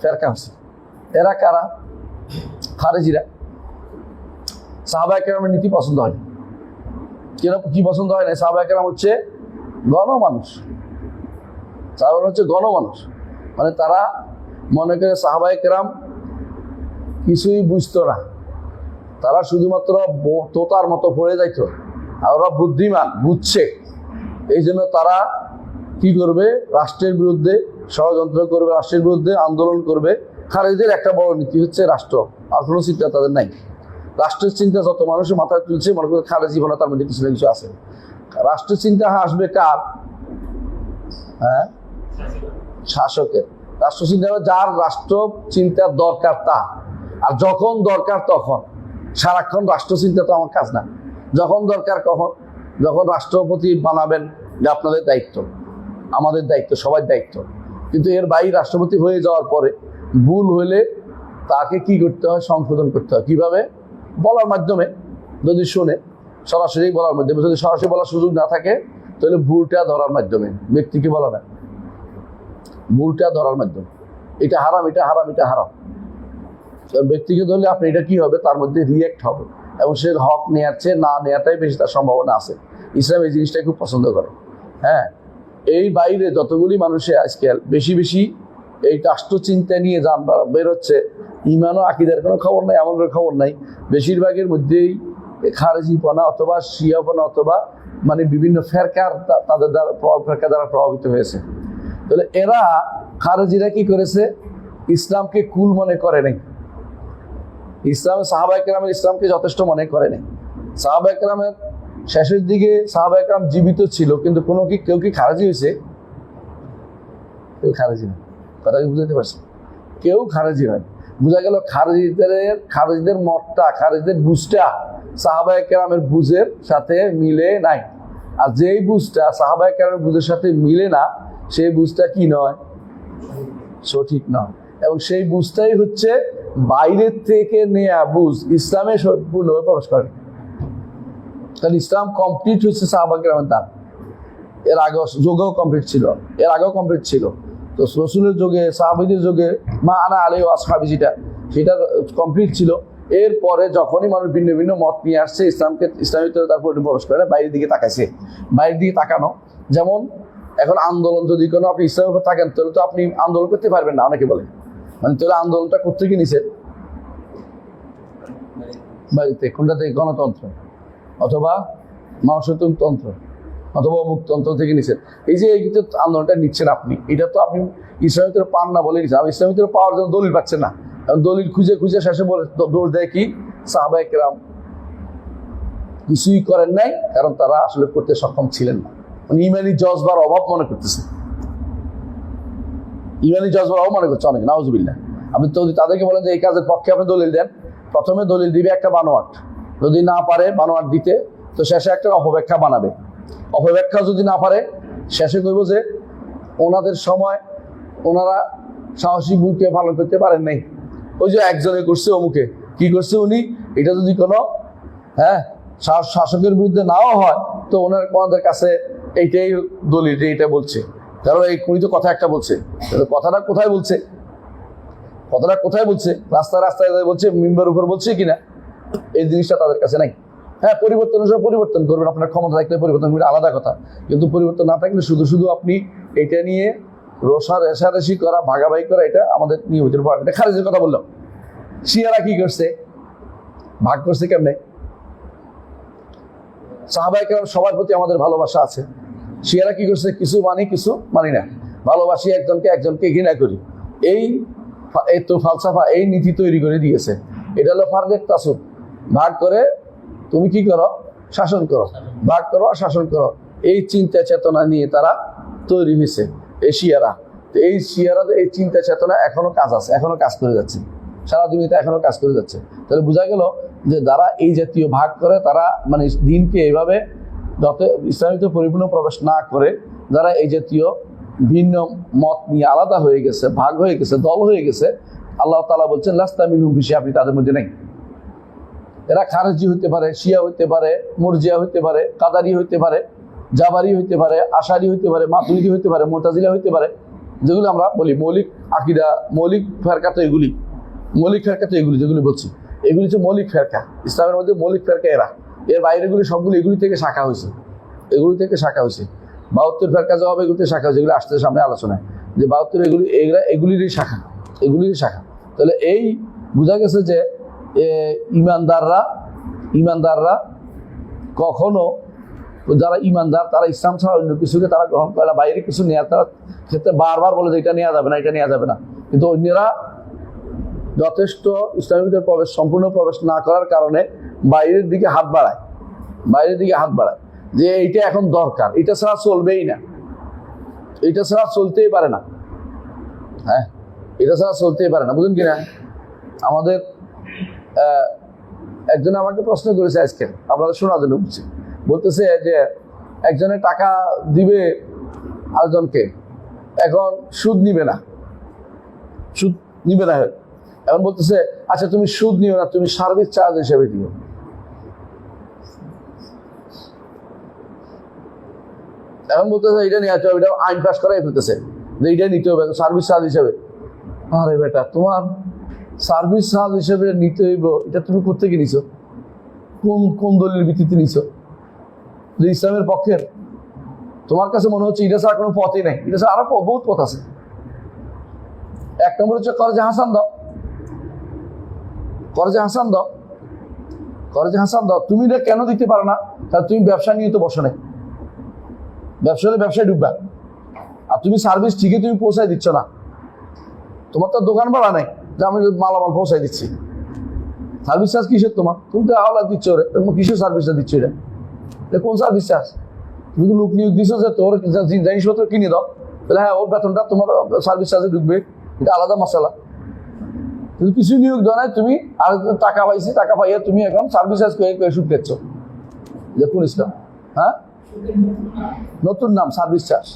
ফেরকা হচ্ছে। এরা কারা? খারেজিরা। সাহাবায়ে কেরামের নীতি পছন্দ হয় না। কি পছন্দ হয় না? সাহাবায়ে কেরাম হচ্ছে গণমানুষ, তারা হচ্ছে গণমানুষ, মানে তারা মনে করে সাহাবায়ে কেরাম কিছুই বুঝতো না, তারা শুধুমাত্র তোতার মতো পড়ে যাইতো, আর ওরা বুদ্ধিমান, বুঝছে। এই জন্য তারা কি করবে? রাষ্ট্রের বিরুদ্ধে ষড়যন্ত্র করবে, রাষ্ট্রের বিরুদ্ধে আন্দোলন করবে। খারেজিদের একটা বড় নীতি হচ্ছে রাষ্ট্র, আর কোনো চিন্তা তাদের নাই। রাষ্ট্রের চিন্তা যত মানুষের মাথায় তুলছে, মনে করে খারেজি বলে তার মধ্যে কিছু না কিছু আছে। রাষ্ট্রের চিন্তা আসবে কার? হ্যাঁ, শাসকের। রাষ্ট্র চিন্তা, যার রাষ্ট্র চিন্তার দরকার তা, আর যখন দরকার তখন। সারাক্ষণ রাষ্ট্র চিন্তা তো আমার কাজ না। যখন দরকার কখন? যখন রাষ্ট্রপতি বানাবেন, যে আপনাদের দায়িত্ব, আমাদের দায়িত্ব, সবার দায়িত্ব। কিন্তু এর বাইরে রাষ্ট্রপতি হয়ে যাওয়ার পরে ভুল হলে তাকে কি করতে হয়? সংশোধন করতে হয়। কিভাবে? বলার মাধ্যমে। যদি শোনে, সরাসরি বলার মাধ্যমে। যদি সরাসরি বলার সুযোগ না থাকে, তাহলে ভুলটা ধরার মাধ্যমে। ব্যক্তিকে বলা না, ভুলটা ধরার মাধ্যমে। এটা হারাম, এটা হারাম, এটা হারাম। ব্যক্তিকে ধরলে আপনি এটা কি হবে? তার মধ্যে রিয়েক্ট হবে, এবং সে হক নেওয়ার চেয়ে না নেওয়াটাই বেশি তার সম্ভাবনা আছে। ইসলাম এই জিনিসটা খুব পছন্দ করে। হ্যাঁ, এই বাইরে যতগুলি মানুষে আজকাল বেশি বেশি এই রাষ্ট্রচিন্তা নিয়ে যান বেরোচ্ছে, ইমান ও আকীদার কোনো খবর নাই, আমলের খবর নাই। বেশিরভাগের মধ্যেই খারেজিপনা অথবা শিয়াপনা অথবা মানে বিভিন্ন ফেরকার তাদের দ্বারা ফেরকা দ্বারা প্রভাবিত হয়েছে। তাহলে এরা খারেজিরা কি করেছে? ইসলামকে কুল মনে করে নাই। ইসলাম সাহাবায়ে কেরামের ইসলামকে যথেষ্ট মনে করে নাই। সাহাবায়ে কেরামের শেষের দিকে সাহাবায়ে কেরাম জীবিত ছিল, কিন্তু কেউ কি খারেজি হয়েছে? কেউ খারেজি না। কথা কি বুঝতে পারছি? কেউ খারেজি হয়। বোঝা গেল খারেজিদের মতটা, খারেজিদের বুঝটা সাহাবায়ে কেরামের বুঝের সাথে মিলে নাই। আর যেই বুঝটা সাহাবায়ে কেরামের বুঝের সাথে মিলে না, সেই বুঝটা কি নয়? সঠিক নয়। এবং সেই বুঝটাই হচ্ছে বাইরের থেকে নেয়া বুঝ, ইসলামে সম্পূর্ণভাবে প্রবেশ করে। কারণ ইসলাম কমপ্লিট হচ্ছে সাহাবায়ে কেরামের দ্বারা। এর আগে যুগেও কমপ্লিট ছিল, এর আগেও কমপ্লিট ছিল। তো রসুলের যুগে, সাহাবীদের যুগে মা আনা আলাইহি ওয়া আসহাবি সেটা কমপ্লিট ছিল। এরপরে যখনই মানুষ ভিন্ন ভিন্ন মত নিয়ে আসছে, ইসলামের ভিতরে তারপর প্রবেশ করে বাইরের দিকে তাকাইছে। বাইরের দিকে তাকানো, যেমন এখন আন্দোলন, যদি কোনো আপনি ইসলামের উপর থাকেন তাহলে তো আপনি আন্দোলন করতে পারবেন না, অনেকে বলে। মানে তাহলে আন্দোলনটা করতে কি নিছে? বাড়িতে। কোনটাতে? গণতন্ত্র অথবা মানসতন্ত্র অথবা মুক্তন্ত্র থেকে নিচ্ছেন। এই যে এই যে আন্দোলনটা নিচ্ছেন আপনি, এটা তো আপনি ইসলামের ভিতরে পান না বলে নিচ্ছেন। আপনি ইসলামের ভিতরে পাওয়ার জন্য দলিল পাচ্ছেন না, কারণ দলিল খুঁজে খুঁজে শেষে বলে দৌড় দেয় কি সাহাবায়ে কেরাম কিছুই করেন নাই, কারণ তারা আসলে করতে সক্ষম ছিলেন না। মানে ইমানি জজবার অভাব মনে করতেছে, ইমানি জজবার অভাব মনে করছে অনেক, নাউজুবিল্লাহ। আপনি তো তাদেরকে বলেন যে এই কাজের পক্ষে আপনি দলিল দেন, প্রথমে দলিল দিবে একটা বানোয়াট, যদি না পারে বানোয়াট দিতে তো শেষে একটা অপব্যাখ্যা বানাবে, অপব্যাখ্যা যদি না পারে শেষে কইব যে ওনাদের সময় ওনারা সাহসী ভূমিকা পালন করতে পারেন নাই, ওই যে একজনে করছে অমুকে কি করছে উনি, এটা যদি কোনো শাসকের বিরুদ্ধে নাও হয় তো ওনাদের কাছে এইটাই দলিল যে এটা বলছে, কারণ এই উনি তো কথা একটা বলছে, কথাটা কোথায় বলছে, কথাটা কোথায় বলছে, রাস্তায় রাস্তায় বলছে, মিম্বার উপর বলছে কিনা, এই জিনিসটা তাদের কাছে নাই। হ্যাঁ, পরিবর্তন হিসেবে পরিবর্তন করবেন, আপনার ক্ষমতা থাকলে পরিবর্তন করবেন, আলাদা কথা, কিন্তু পরিবর্তন না থাকলে শুধু শুধু আপনি এটা নিয়ে রেশারেশি করা, ভাগাভাগি করা, এটা আমাদের নিয়মিত পড়া। এটা খারিজের কথা বললাম। শিয়ারা কি করছে, ভাগ করছে কেমনে? সাহাবায়ে কেরাম সবার প্রতি আমাদের ভালোবাসা আছে, শিয়ারা কি করছে, কিছু মানি কিছু মানি না, ভালোবাসি একজনকে একজনকে ঘৃণা করি, এই তো ফালসাফা, এই নীতি তৈরি করে দিয়েছে। এটা হলো ফারদেক তাসুব, ভাগ করে তুমি কি করো, শাসন করো, ভাগ করো আর শাসন করো, এই চিন্তা চেতনা নিয়ে তারা তৈরি হয়েছে এই শিয়ারা। তো এই শিয়ারাদের এই চিন্তা চেতনা এখনো কাজ আছে, এখনো কাজ করে যাচ্ছে, সারা দুনিয়াতে এখনো কাজ করে যাচ্ছে। তাহলে বোঝা গেল যে যারা এই জাতীয় ভাগ করে, তারা মানে দিনকে এইভাবে যত ইসলামিতে পরিপূর্ণ প্রবেশ না করে, যারা এই জাতীয় ভিন্ন মত নিয়ে আলাদা হয়ে গেছে, ভাগ হয়ে গেছে, দল হয়ে গেছে, আল্লাহ তাআলা বলছেন লাস্তা মিনহুম ফি শিয়া, আপনি তাদের মধ্যে নেই। এরা খারেজি হইতে পারে, শিয়া হইতে পারে, মুরজিয়া হইতে পারে, কাদারি হইতে পারে, জাবারি হইতে পারে, আশারি হইতে পারে, মাতুরিদি হইতে পারে, মুতাজিলা হইতে পারে, যেগুলো আমরা বলি মৌলিক আকিদা, মৌলিক ফেরকা, তো এগুলি মৌলিক ফেরকা, তো এগুলি যেগুলি বলছি এগুলি হচ্ছে মৌলিক ফেরকা, ইসলামের মধ্যে মৌলিক ফেরকা এরা। এর বাইরেগুলি সবগুলো এগুলি থেকে শাখা হয়েছে, এগুলি থেকে শাখা হয়েছে। 72 ফেরকা জবাব এগুলিতে শাখা হয়েছে, এগুলি আসতে সামনে আলোচনায় যে 72 এগুলিরই শাখা, এগুলিরই শাখা। তাহলে এই বোঝা গেছে যে ইমানদাররা কখনো, যারা ইমানদার তারা ইসলাম ছাড়া অন্য কিছুকে তারা গ্রহণ করে না, বাইরে কিছু নেওয়া তারা ক্ষেত্রে বারবার বলে যে এটা নেওয়া যাবে না, এটা নেওয়া যাবে না, কিন্তু অন্যরা যথেষ্ট ইসলামের ভিতরে সম্পূর্ণ প্রবেশ না করার কারণে বাইরের দিকে হাত বাড়ায়, যে এইটা এখন দরকার, এটা ছাড়া চলবেই না, এটা ছাড়া চলতেই পারে না। হ্যাঁ, এটা ছাড়া চলতেই পারে না, বুঝুন কিনা? আমাদের একজন আমাকে প্রশ্ন করেছে আজকে, আপনাদের শোনার জন্য বুঝছি, বলতেছে যে একজনে টাকা দিবে আরেকজনকে, এখন সুদ নিবে না, এখন বলতেছে আচ্ছা তুমি সুদ নিও না, তুমি সার্ভিস চার্জ হিসেবে দিও। এখন বলতেছে এটা নিয়ে আসতে হবে, এটা আইন পাস করাই ফেলতেছে যে এটা নিতে হবে সার্ভিস চার্জ হিসেবে। আরে বেটা, তোমার সার্ভিস চার্জ হিসেবে নিতে হইব, এটা তুমি কোত্থেকে নিছো, কোন দলিলের ভিত্তিতে নিছো? যে ইসলামের পক্ষের? তোমার কাছে মনে হচ্ছে এটা ছাড়া কোনো পথই নেই, এটা ছাড়া আরো বহুত পথ আছে। এক নম্বর হচ্ছে করজে হাসান দাও, তুমি এটা কেন দিতে পারো না? কারণ তুমি ব্যবসা নিয়ে তো বসো নাই, ব্যবসায় ঢুকবা, আর তুমি সার্ভিস ঠিকই তুমি পৌঁছায় দিচ্ছ না, তোমার তো দোকান ভাড়া নেই যে আমি মালামাল পৌঁছায় দিচ্ছি। সার্ভিস চার্জ কিসের তোমার? তুমি তো আওলা দিচ্ছ, তোমার কিসের সার্ভিসটা দিচ্ছ? এটা কোন সার্ভিস চার্জ? তুমি তো লোক নিয়োগ দিচ্ছ যে তোর জিনিসপত্র কিনে দাও, তাহলে হ্যাঁ ওর বেতনটা তোমার সার্ভিস চার্জে ঢুকবে, এটা আলাদা মশলা। তুমি কিছু নিয়োগ দেওয়া নাই, তুমি আর টাকা পাইছি, টাকা পাইয়া তুমি এখন সার্ভিস চার্জ করে সুদ পেয়েছ। দেখুন ইসলাম, হ্যাঁ, নতুন নাম সার্ভিস চার্জ,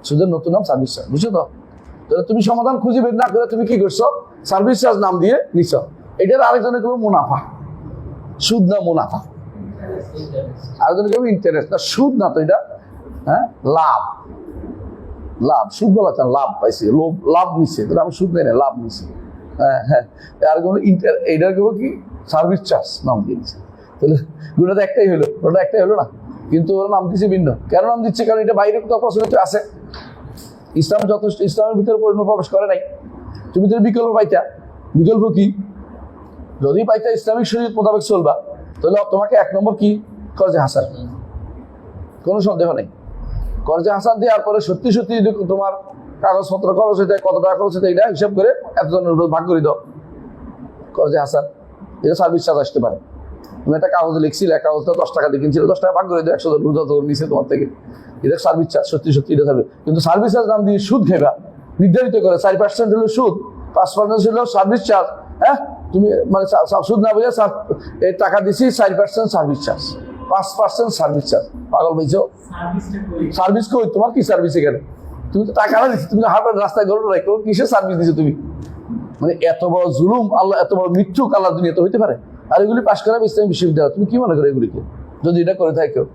সুদের নতুন নাম সার্ভিস চার্জ, বুঝছো তো? তাহলে তুমি সমাধান খুঁজে বের না করে তুমি কি করছো? সার্ভিস চার্জ নাম দিয়ে নিচ্ছ। এটার আরেকজনে কেউ মুনাফা, সুদ না মুনাফা, আরেকজনে কেউ ইন্টারেস্ট না, সুদ না তো এটা, হ্যাঁ, লাভ, সুদ বলা চান, লাভ পাইছি, লাভ নিচ্ছে, তাহলে আমি সুদ নেই না, লাভ নিচ্ছি। হ্যাঁ, আর কোনো এইটার কেউ কি সার্ভিস চার্জ নাম দিয়েছে, তাহলে দুটোটা একটাই হলো, ওটা একটাই হলো না, কিন্তু ওরা নাম দিচ্ছে ভিন্ন। কেন নাম দিচ্ছে? কারণ এটা বাইরে কোথাও প্রচলিত আছে, ইসলাম যথেষ্ট ইসলামের ভিতরে পরিণত প্রবেশ করে নাই। তুমি তো বিকল্প পাইতা, বিকল্প কি? যদি পাইতা ইসলামিক শরীয়ত মোতাবেক চলবা, তাহলে তোমাকে এক নম্বর কি করজে হাসান, কোনো সন্দেহ নেই। কর্জে হাসান দেওয়ার পরে সত্যি সত্যি যদি তোমার কাগজপত্র খরচ হয়ে যায়, কত টাকা খরচ হয়ে যায়, এটা হিসাব করে এতজনের উপর ভাগ করে দাও। কর্জে হাসান এটা সার্ভিস চার্জ আসতে পারে। তুমি একটা কাগজে লিখছিলে, কাগজটা 10 টাকা দিয়ে কিনছিল, 10 টাকা ভাগ করে দাও 100 জন যত নিচে তোমার থেকে, এটা সার্ভিস চার্জ। সত্যি সত্যি এটা থাকবে। কিন্তু সার্ভিস চার্জ নাম দিয়ে সুদ খেবা নির্ধারিত করে 4% হলো সুদ, 5% হলো সার্ভিস চার্জ। হ্যাঁ, তুমি মানে সুদ না বুঝে এই টাকা দিছি 4% সার্ভিস চার্জ, 5% সার্ভিস চার্জ। পাগল বলছো? সার্ভিস কই? তোমার কি সার্ভিস এখানে? তুমি তো টাকা না দিচ্ছি, তুমি তো হাঁটার রাস্তায় গরু রাখো, কিসের সার্ভিস দিচ্ছ তুমি? মানে এত বড় জুলুম আল্লাহ, এত বড় মিথ্যুক আল্লাহ দুনিয়াতে হইতে পারে? আর এগুলি পাশ করা ইসলামী বিশ্ববিদ্যালয়, তুমি কি মনে করো এগুলিকে যদি এটা করে থাকে কেউ?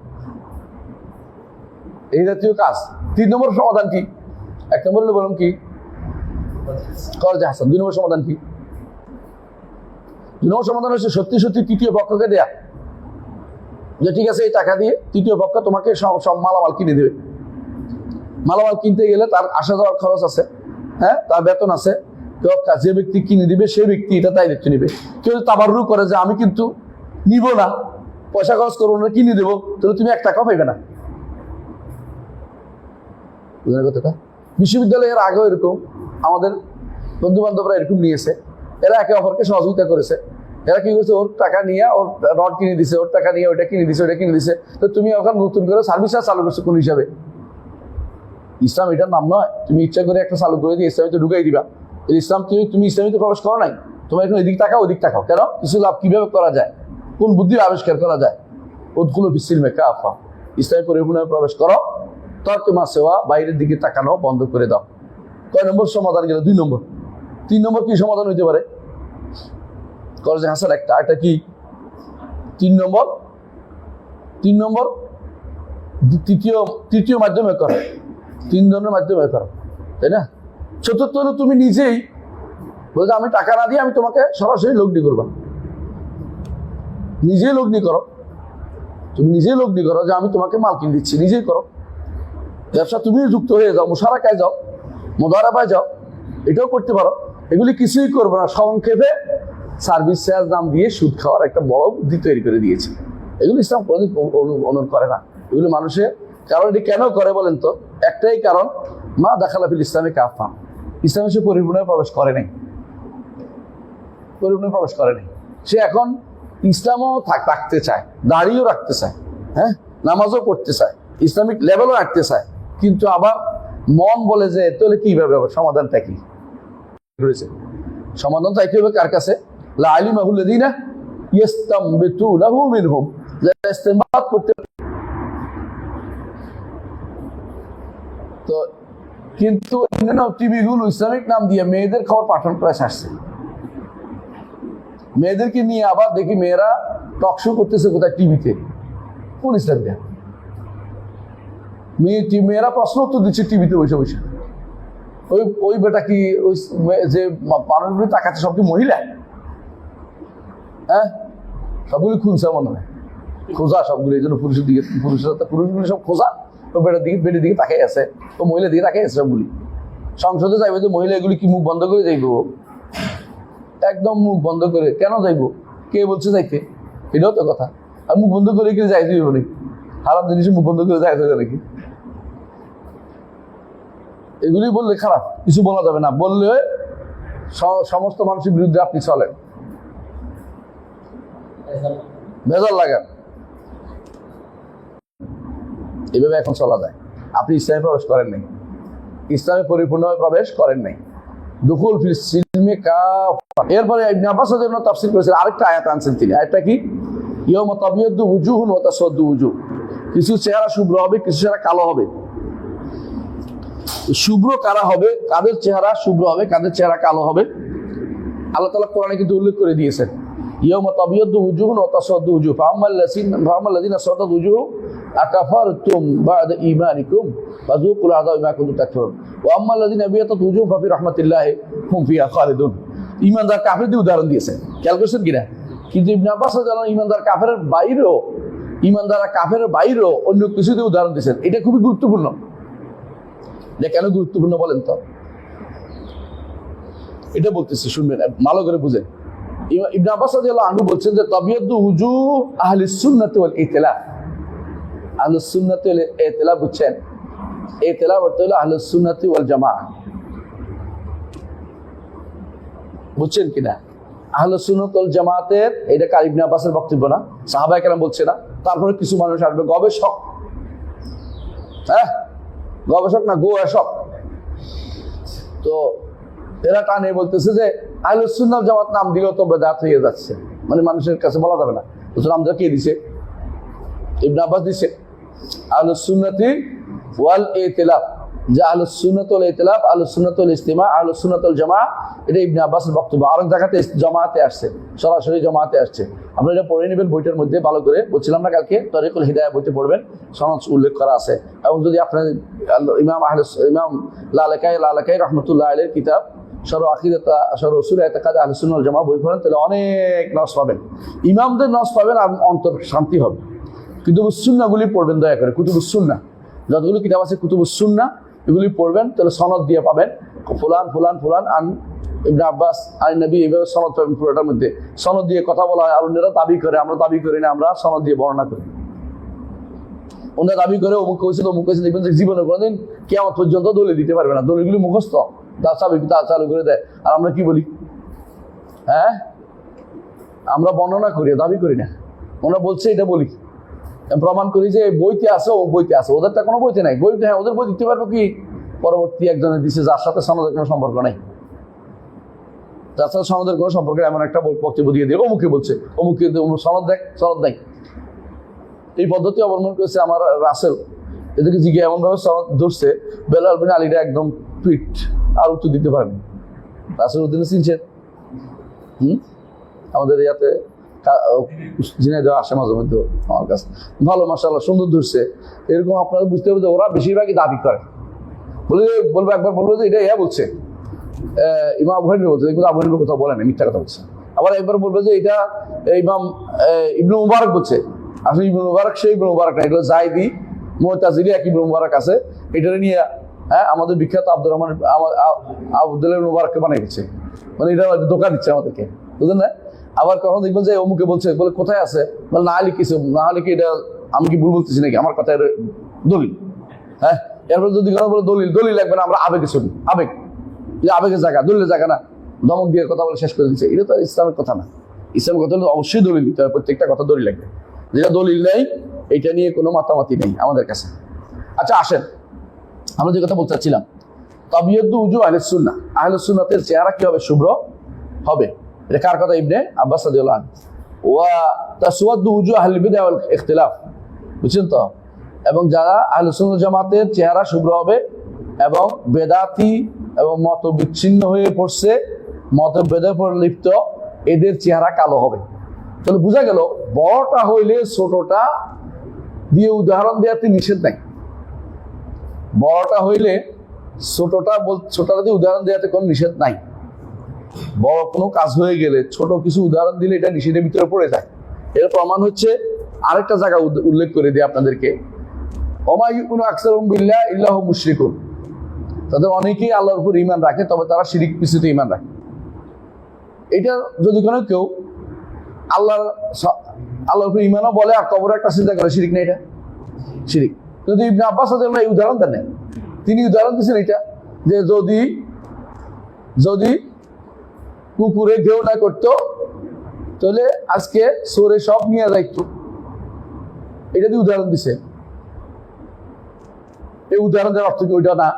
এই জাতীয় কাজ। 3 নম্বর সমাধান কি? 1 নম্বর হলো বলুন কি? কর্জে হাসান। 2 নম্বর সমাধান কি? 2 নম্বর সমাধান হচ্ছে সত্যি সত্যি তৃতীয় পক্ষকে দেয়া, যে ঠিক আছে এই টাকা দিয়ে তৃতীয় পক্ষ তোমাকে সব মালামাল কিনে দেবে। মালামাল কিনতে গেলে তার আসা যাওয়ার খরচ আছে, হ্যাঁ, তার বেতন আছে। তো যে ব্যক্তি কিনে দিবে সেই ব্যক্তি এটা দায়িত্ব নিবে। কেউ তাবাররু করে যে আমি কিন্তু নিব না, পয়সা খরচ করবো না, কিনে দেবো, তাহলে তুমি 1 টাকাও পাইবে না। বুঝলেন কথাটা? বিশ্ববিদ্যালয়ের আগেও এরকম আমাদের বন্ধু বান্ধবরা এরকম নিয়েছে, এরা একে অপরকে সহযোগিতা করেছে। এরা কি করেছে, ওর টাকা নিয়ে ওর রড কিনে দিছে, ওর টাকা নিয়ে ওটা কিনে দিছে, ওটা কিনে দিছে। তো তুমি ওখানে নতুন করে সার্ভিস চালু করছো কোন হিসাবে? ইসলাম এটার নাম নয়। তুমি ইচ্ছা করে একটা চালু করে দিয়ে ইসলামিতে ঢুকাই দিবা। ইসলাম তুমি ইসলামিতে প্রবেশ করো নাই, তোমার এখন এদিক টাকাও ওদিক টাকাও কেন? কিছু লাভ কিভাবে করা যায়, কোন বুদ্ধি আবিষ্কার করা যায়? ওগুলো বিসিলমে কাফা, ইসলামী পরিপূর্ণভাবে প্রবেশ করো। তর্কে মা সেওয়া, বাইরের দিকে তাকানো বন্ধ করে দাও। কয় নম্বর সমাধান গেল? 2 নম্বর। 3 নম্বর কি সমাধান হইতে পারে? কর্জে হাসান একটা, এটা কি? 3 নম্বর তৃতীয় মাধ্যমে করো, 3 ধরনের মাধ্যমে করো, তাই না? চতুর্থ হলো তুমি নিজেই বলছো আমি টাকা না দিয়ে আমি তোমাকে সরাসরি লগ্নি করবো। নিজেই লগ্নি করো, তুমি নিজেই লগ্নি করো যে আমি তোমাকে মাল কিনে দিচ্ছি, নিজেই করো। ব্যবসা তুমি যুক্ত হয়ে যাও, মুশারাকায় যাও, মুদারাবায় যাও, এটাও করতে পারো। এগুলি কিছুই করবো না। সংক্ষেপে সার্ভিস চার্জ নাম দিয়ে সুদ খাওয়ার একটা বড় বুদ্ধি তৈরি করে দিয়েছে। এগুলো ইসলাম কোনোদিন অনুমোদন করে না। এগুলো মানুষের, কারণ এটি কেন করে বলেন তো? একটাই কারণ, মা দাখালাফিল ইসলামে কাফা, ইসলামে সে পরিপূর্ণভাবে প্রবেশ করে নাই, পরিপূর্ণভাবে প্রবেশ করে নাই। সে এখন ইসলামও রাখতে চায়, দাড়িও রাখতে চায়, হ্যাঁ, নামাজও পড়তে চায়, ইসলামিক লেভেলও রাখতে চায়, কিন্তু আবার মন বলে যে তাহলে কিভাবে হবে? সমাধানটা কি? সমাধান চাইতে হবে কার কাছে? লা আলিমাহুল্লাযীনা ইস্তামবিতুনাহু মিনহুম, যারা ইস্তেমবাত করতে। তো কিন্তু টিভি গুলো ইসলামিক নাম দিয়ে মেয়েদের খবর পাঠানো প্রায় আসছে। মেয়েদেরকে নিয়ে আবার দেখি মেয়েরা টক শো করতেছে কোথায়? টিভিতে। কোন ইসলামিক? মেয়েরা প্রশ্ন উত্তর দিচ্ছে টিভিতে বসে বসে। ওই বেটা কি, ওই যে মানুষগুলি তাকাচ্ছে সব কি মহিলা? হ্যাঁ, সবগুলি খুঁজছে মনে হয়, খোঁজা সবগুলি। এই জন্য পুরুষগুলি সব খোঁজা। ও বেটির দিকে তাকাই আছে, ও মহিলার দিকে তাকাই আছে সবগুলি। সংসদে যাইবে যে মহিলা, এগুলি কি মুখ বন্ধ করে যাইব? একদম মুখ বন্ধ করে। কেন যাইব? কে বলছে যাইতে? এটাও তো কথা। আর মুখ বন্ধ করে কি যাইতে হইব নাকি? হারাম জিনিস মুখ বন্ধ করে যাইতে হবে নাকি? এগুলি বললে খারাপ, কিছু বলা যাবে না। বললে সমস্ত মানুষের বিরুদ্ধে আপনি চলেন, ভেজাল লাগান। এভাবে এখন চলা যায়। আপনি ইসলামে প্রবেশ করেন নাই, ইসলামে পরিপূর্ণভাবে প্রবেশ করেন নাই। দুখুল ফিল সিলমে কাফা। এরপরে ইবনে আব্বাসের জন্য তাফসীর করেছেন, আরেকটা আয়াত আনছেন তিনি। আয়াতটা কি? ইয়াউমা তাবিয়াদ্দু উজুহুন ওয়া তাসওয়াদ্দু উজুহ। কিছু চেহারা শুভ্র হবে, কিছু চেহারা কালো হবে। শুভ্র কারা হবে? কাদের চেহারা শুভ্র হবে, কাদের চেহারা কালো হবে? আল্লাহ তাআলা কোরআনে কিন্তু উল্লেখ করে দিয়েছেন, ইয়াউমা তাবিয়াদ্দু উজুহুন ওয়া তাসওয়াদ্দু উজুহ ফাআম্মাল্লাযীনা সাওয়াদাত উজুহুম আকাফারতুম বা'দা ঈমানিকুম ফাযুকুল আযাব বিমা কুনতুম তাকফুরুন ওয়া আম্মাল্লাযীনা বিয়াতাত উজুহুম ফাফি রাহমাতিল্লাহি হুম ফিহা খালিদুন। ঈমানদার কাফেরদের উদাহরণ দিয়েছেন, খেয়াল করছেন কিনা? কিন্তু ইবনে আব্বাস রাদিয়াল্লাহু আনহু ঈমানদার কাফেরের বাইরেও, ঈমানদার কাফেরের বাইরেও অন্য কিছুতে উদাহরণ দিয়েছেন। এটা খুবই গুরুত্বপূর্ণ। এটা কেন গুরুত্বপূর্ণ বলেন তো? এটা বলতেছি, শুনবেন ভালো করে বুঝেন। ইবনে আব্বাস রাদিয়াল্লাহু আনহু বলছেন যে তাবিয়াদ্দু উজুহ আহলিস সুন্নাতি ওয়াল ইতিলাফ। আহলুস সুন্নাতি ওয়াল ইতিলাফ বুঝছেন? ইতিলাফ অর্থ হলো আহলুস সুন্নাতি ওয়াল জামাআহ, বুঝছেন কিনা? আহলুস সুন্নাত ওয়াল জামাতের, এটা কার? ইবনে আব্বাসের বক্তব্য না, সাহাবায়ে কেরাম বলছে না। তারপরে কিছু মানুষ আসবে গবেষক, হ্যাঁ গবেষক না গোয়েষক, তো এরা টানে বলতেছে যে আহলুস সুন্নাহ ওয়াল জামাত নাম দিলেও তো বেদাত হয়ে যাচ্ছে, মানে মানুষের কাছে বলা যাবে না। তো নামটা কে দিছে? ইবনে আব্বাস দিছে। আহলুস সুন্নাতি ওয়াল ইতিলাফ, যে আহলুস সুন্নাত ওয়াল ইতিলাফ, আহলুস সুন্নাত ওয়াল ইজতিমা, আহলুস সুন্নাত ওয়াল জামাআহ, এটা ইবনে আব্বাসের বক্তব্য। আরেক জায়গাতে জামাতে আসছে, সরাসরি জামাতে আসছে। আপনারা এটা পড়ে নেবেন বইটার মধ্যে ভালো করে, বলছিলাম না কালকে, তরিকুল হিদায়াহ বইতে পড়বেন, সনদ উল্লেখ করা আছে। এবং যদি আপনার ইমাম লালাকাই রহমতুল্লাহ আলাইহির কিতাব শরহ আকিদাত শরহ উসুল ইতিকাদ আহলুস সুন্নাহ ওয়াল জামাআহ বই পড়েন, তাহলে অনেক নস পাবেন, ইমামদের নস পাবেন, আর অন্তর শান্তি হবে। কুতুবুস সুন্নাহগুলি পড়বেন দয়া করে, কুতুবুস সুন্নাহ যতগুলো কিতাব আছে কুতুবুস সুন্নাহ এগুলি পড়বেন, তাহলে সনদ দিয়ে পাবেন, ফুলান ফুলান ফুলান আন ইবনে আব্বাস আন নবী, এইভাবে সনদ পাবেন। পুরোটার মধ্যে সনদ দিয়ে কথা বলা হয়। আর অন্যরা দাবি করে, আমরা দাবি করি না, আমরা সনদ দিয়ে বর্ণনা করি। ওনারা দাবি করে অমুক হয়েছে তমুক হয়েছে, দেখবেন যে জীবনে কোনোদিন কিয়ামত পর্যন্ত দলিল দিতে পারবে না, দলিলগুলি মুখস্থ, তার চালু করে দেয়। আর আমরা কি বলি? হ্যাঁ, আমরা বর্ণনা করি, দাবি করি না। ওনারা বলছে এটা বলি, প্রমাণ করি যে বইতে আছে, ও বইতে আছে, ওদেরটা কোনো বইতে নাই। বইতে হ্যাঁ, ওদের বই দিতে পারবো কি? পরবর্তী একজনের দিচ্ছে, যার সাথে সনদের কোনো সম্পর্ক নাই, যার সাথে সনদের কোনো সম্পর্ক, এমন একটা বক্তব্য দিয়ে দিয়ে অমুকে বলছে, অমুকে সনদ দেখ, সনদ দেখ। এই পদ্ধতি অবলম্বন করেছে আমার রাসেল। এদেরকে জিজ্ঞে এমনভাবে সনদ ধরছে, বেলাল বিন আলীরা একদম ফিট, আর উত্তর দিতে পারেন। রাসেল উদ্দিনে চিনছেন? আমাদের ইয়াতে ঝিনাইদহ আসে মাঝে মধ্যে আমার কাছে, ভালো মাশাআল্লাহ সুন্দর ধরছে। এরকম আপনারা বুঝতে হবে যে ওরা বেশিরভাগই দাবি করে, বলবে একবার বলবো যে এটা ইয়া বলছে, ইমাম আবু হানিফা বলছে, কিন্তু আবু হানিফার কথা বলে না, মিথ্যা কথা বলছে। আবার একবার বলবে যে এটা ইমাম ইবনে মুবারক বলছে, আসলে ইবনে মুবারক সেই ইবনে মুবারক না, এগুলো জাইদি মুতাজিলি এক ইবনে মুবারক আছে, এটা নিয়ে হ্যাঁ আমাদের বিখ্যাত আব্দুর রহমান আব্দুল্লাহ ইবনে মুবারককে বানিয়ে দিচ্ছে, মানে এটা দোকান দিচ্ছে আমাদেরকে, বুঝলেন না? আবার কখন দেখবেন যে অমুকে বলছে, বলে কোথায় আছে, বলে না লিখেছে, না লিখে এটা আমি কি ভুল বলতেছি নাকি, আমার কথা দলিল। হ্যাঁ, এরপর যদি বলে দলিল, দলিল লাগবে না, আমরা আবেগে শুনি, আবেগ, আবেগের জায়গা, দলিলের জায়গা না, ধমক দিয়ে কথা বলে শেষ করে দিচ্ছে। এটা তো ইসলামের কথা না। ইসলামের কথা হলে অবশ্যই দলিল দিতে হবে, প্রত্যেকটা কথা দলিল লাগবে। যেটা দলিল নেই, এটা নিয়ে কোনো মাতামাতি নেই আমাদের কাছে। আচ্ছা আসেন, আমরা যে কথা বলতে চাচ্ছিলাম, তাবিয়াদু উজু আহলুস সুন্নাহ, আহলুস সুন্নাতের চেহারা কি হবে? শুভ্র হবে। এটা কার কথা? ইবনে আব্বাস রাদিয়াল্লাহু আনহু। ওয়া তাসওয়াদু উজু আহলিল বিদআহ ওয়াল ইখতিলাফ, বুঝছেন তো? এবং যারা আহলুস সুন্নাহ জামাতের চেহারা শুভ্র হবে এবং বেদাতি এবং মত বিচ্ছিন্ন হয়ে পড়ছে, মতভেদের উপর লিপ্ত, এদের চেহারা কালো হবে। তাহলে বোঝা গেল বড়টা হইলে ছোটটা দিয়ে উদাহরণ দেওয়াতে নিষেধ নাই। বড়টা হইলে ছোটটা দিয়ে উদাহরণ দেওয়াতে কোনো নিষেধ নাই। বড় কোনো কাজ হয়ে গেলে ছোট কিছু উদাহরণ দিলে এটা নিষেধের ভিতরে পড়ে যায়। এর প্রমাণ হচ্ছে আরেকটা জায়গা উল্লেখ করে দিই আপনাদেরকে, ওমা ইউমিনু আকসারুহুম বিল্লাহি ইল্লা হুম মুশরিকুন, তাদের অনেকেই আল্লাহর উপর ঈমান রাখে, তবে তারা শিরিক পিছুতে ঈমান রাখে। এটা যদি কোনো কেউ আল্লাহর উপর ঈমানও বলে আর কবরে একটা চিন্তা করে, শিরিক না? এটা শিরিক। কিন্তু ইবনে আব্বাস রাদিয়াল্লাহু আনহু এই উদাহরণ দেন নাই, তিনি উদাহরণ দিয়েছেন এটা, যে যদি কুকুরে ঘেউ না করতো তাহলে আজকে সরে সব নিয়ে যাইতো। এটা দিয়ে উদাহরণ দিছে। এই উদাহরণ দেওয়ার অর্থ কি? ওইটা না,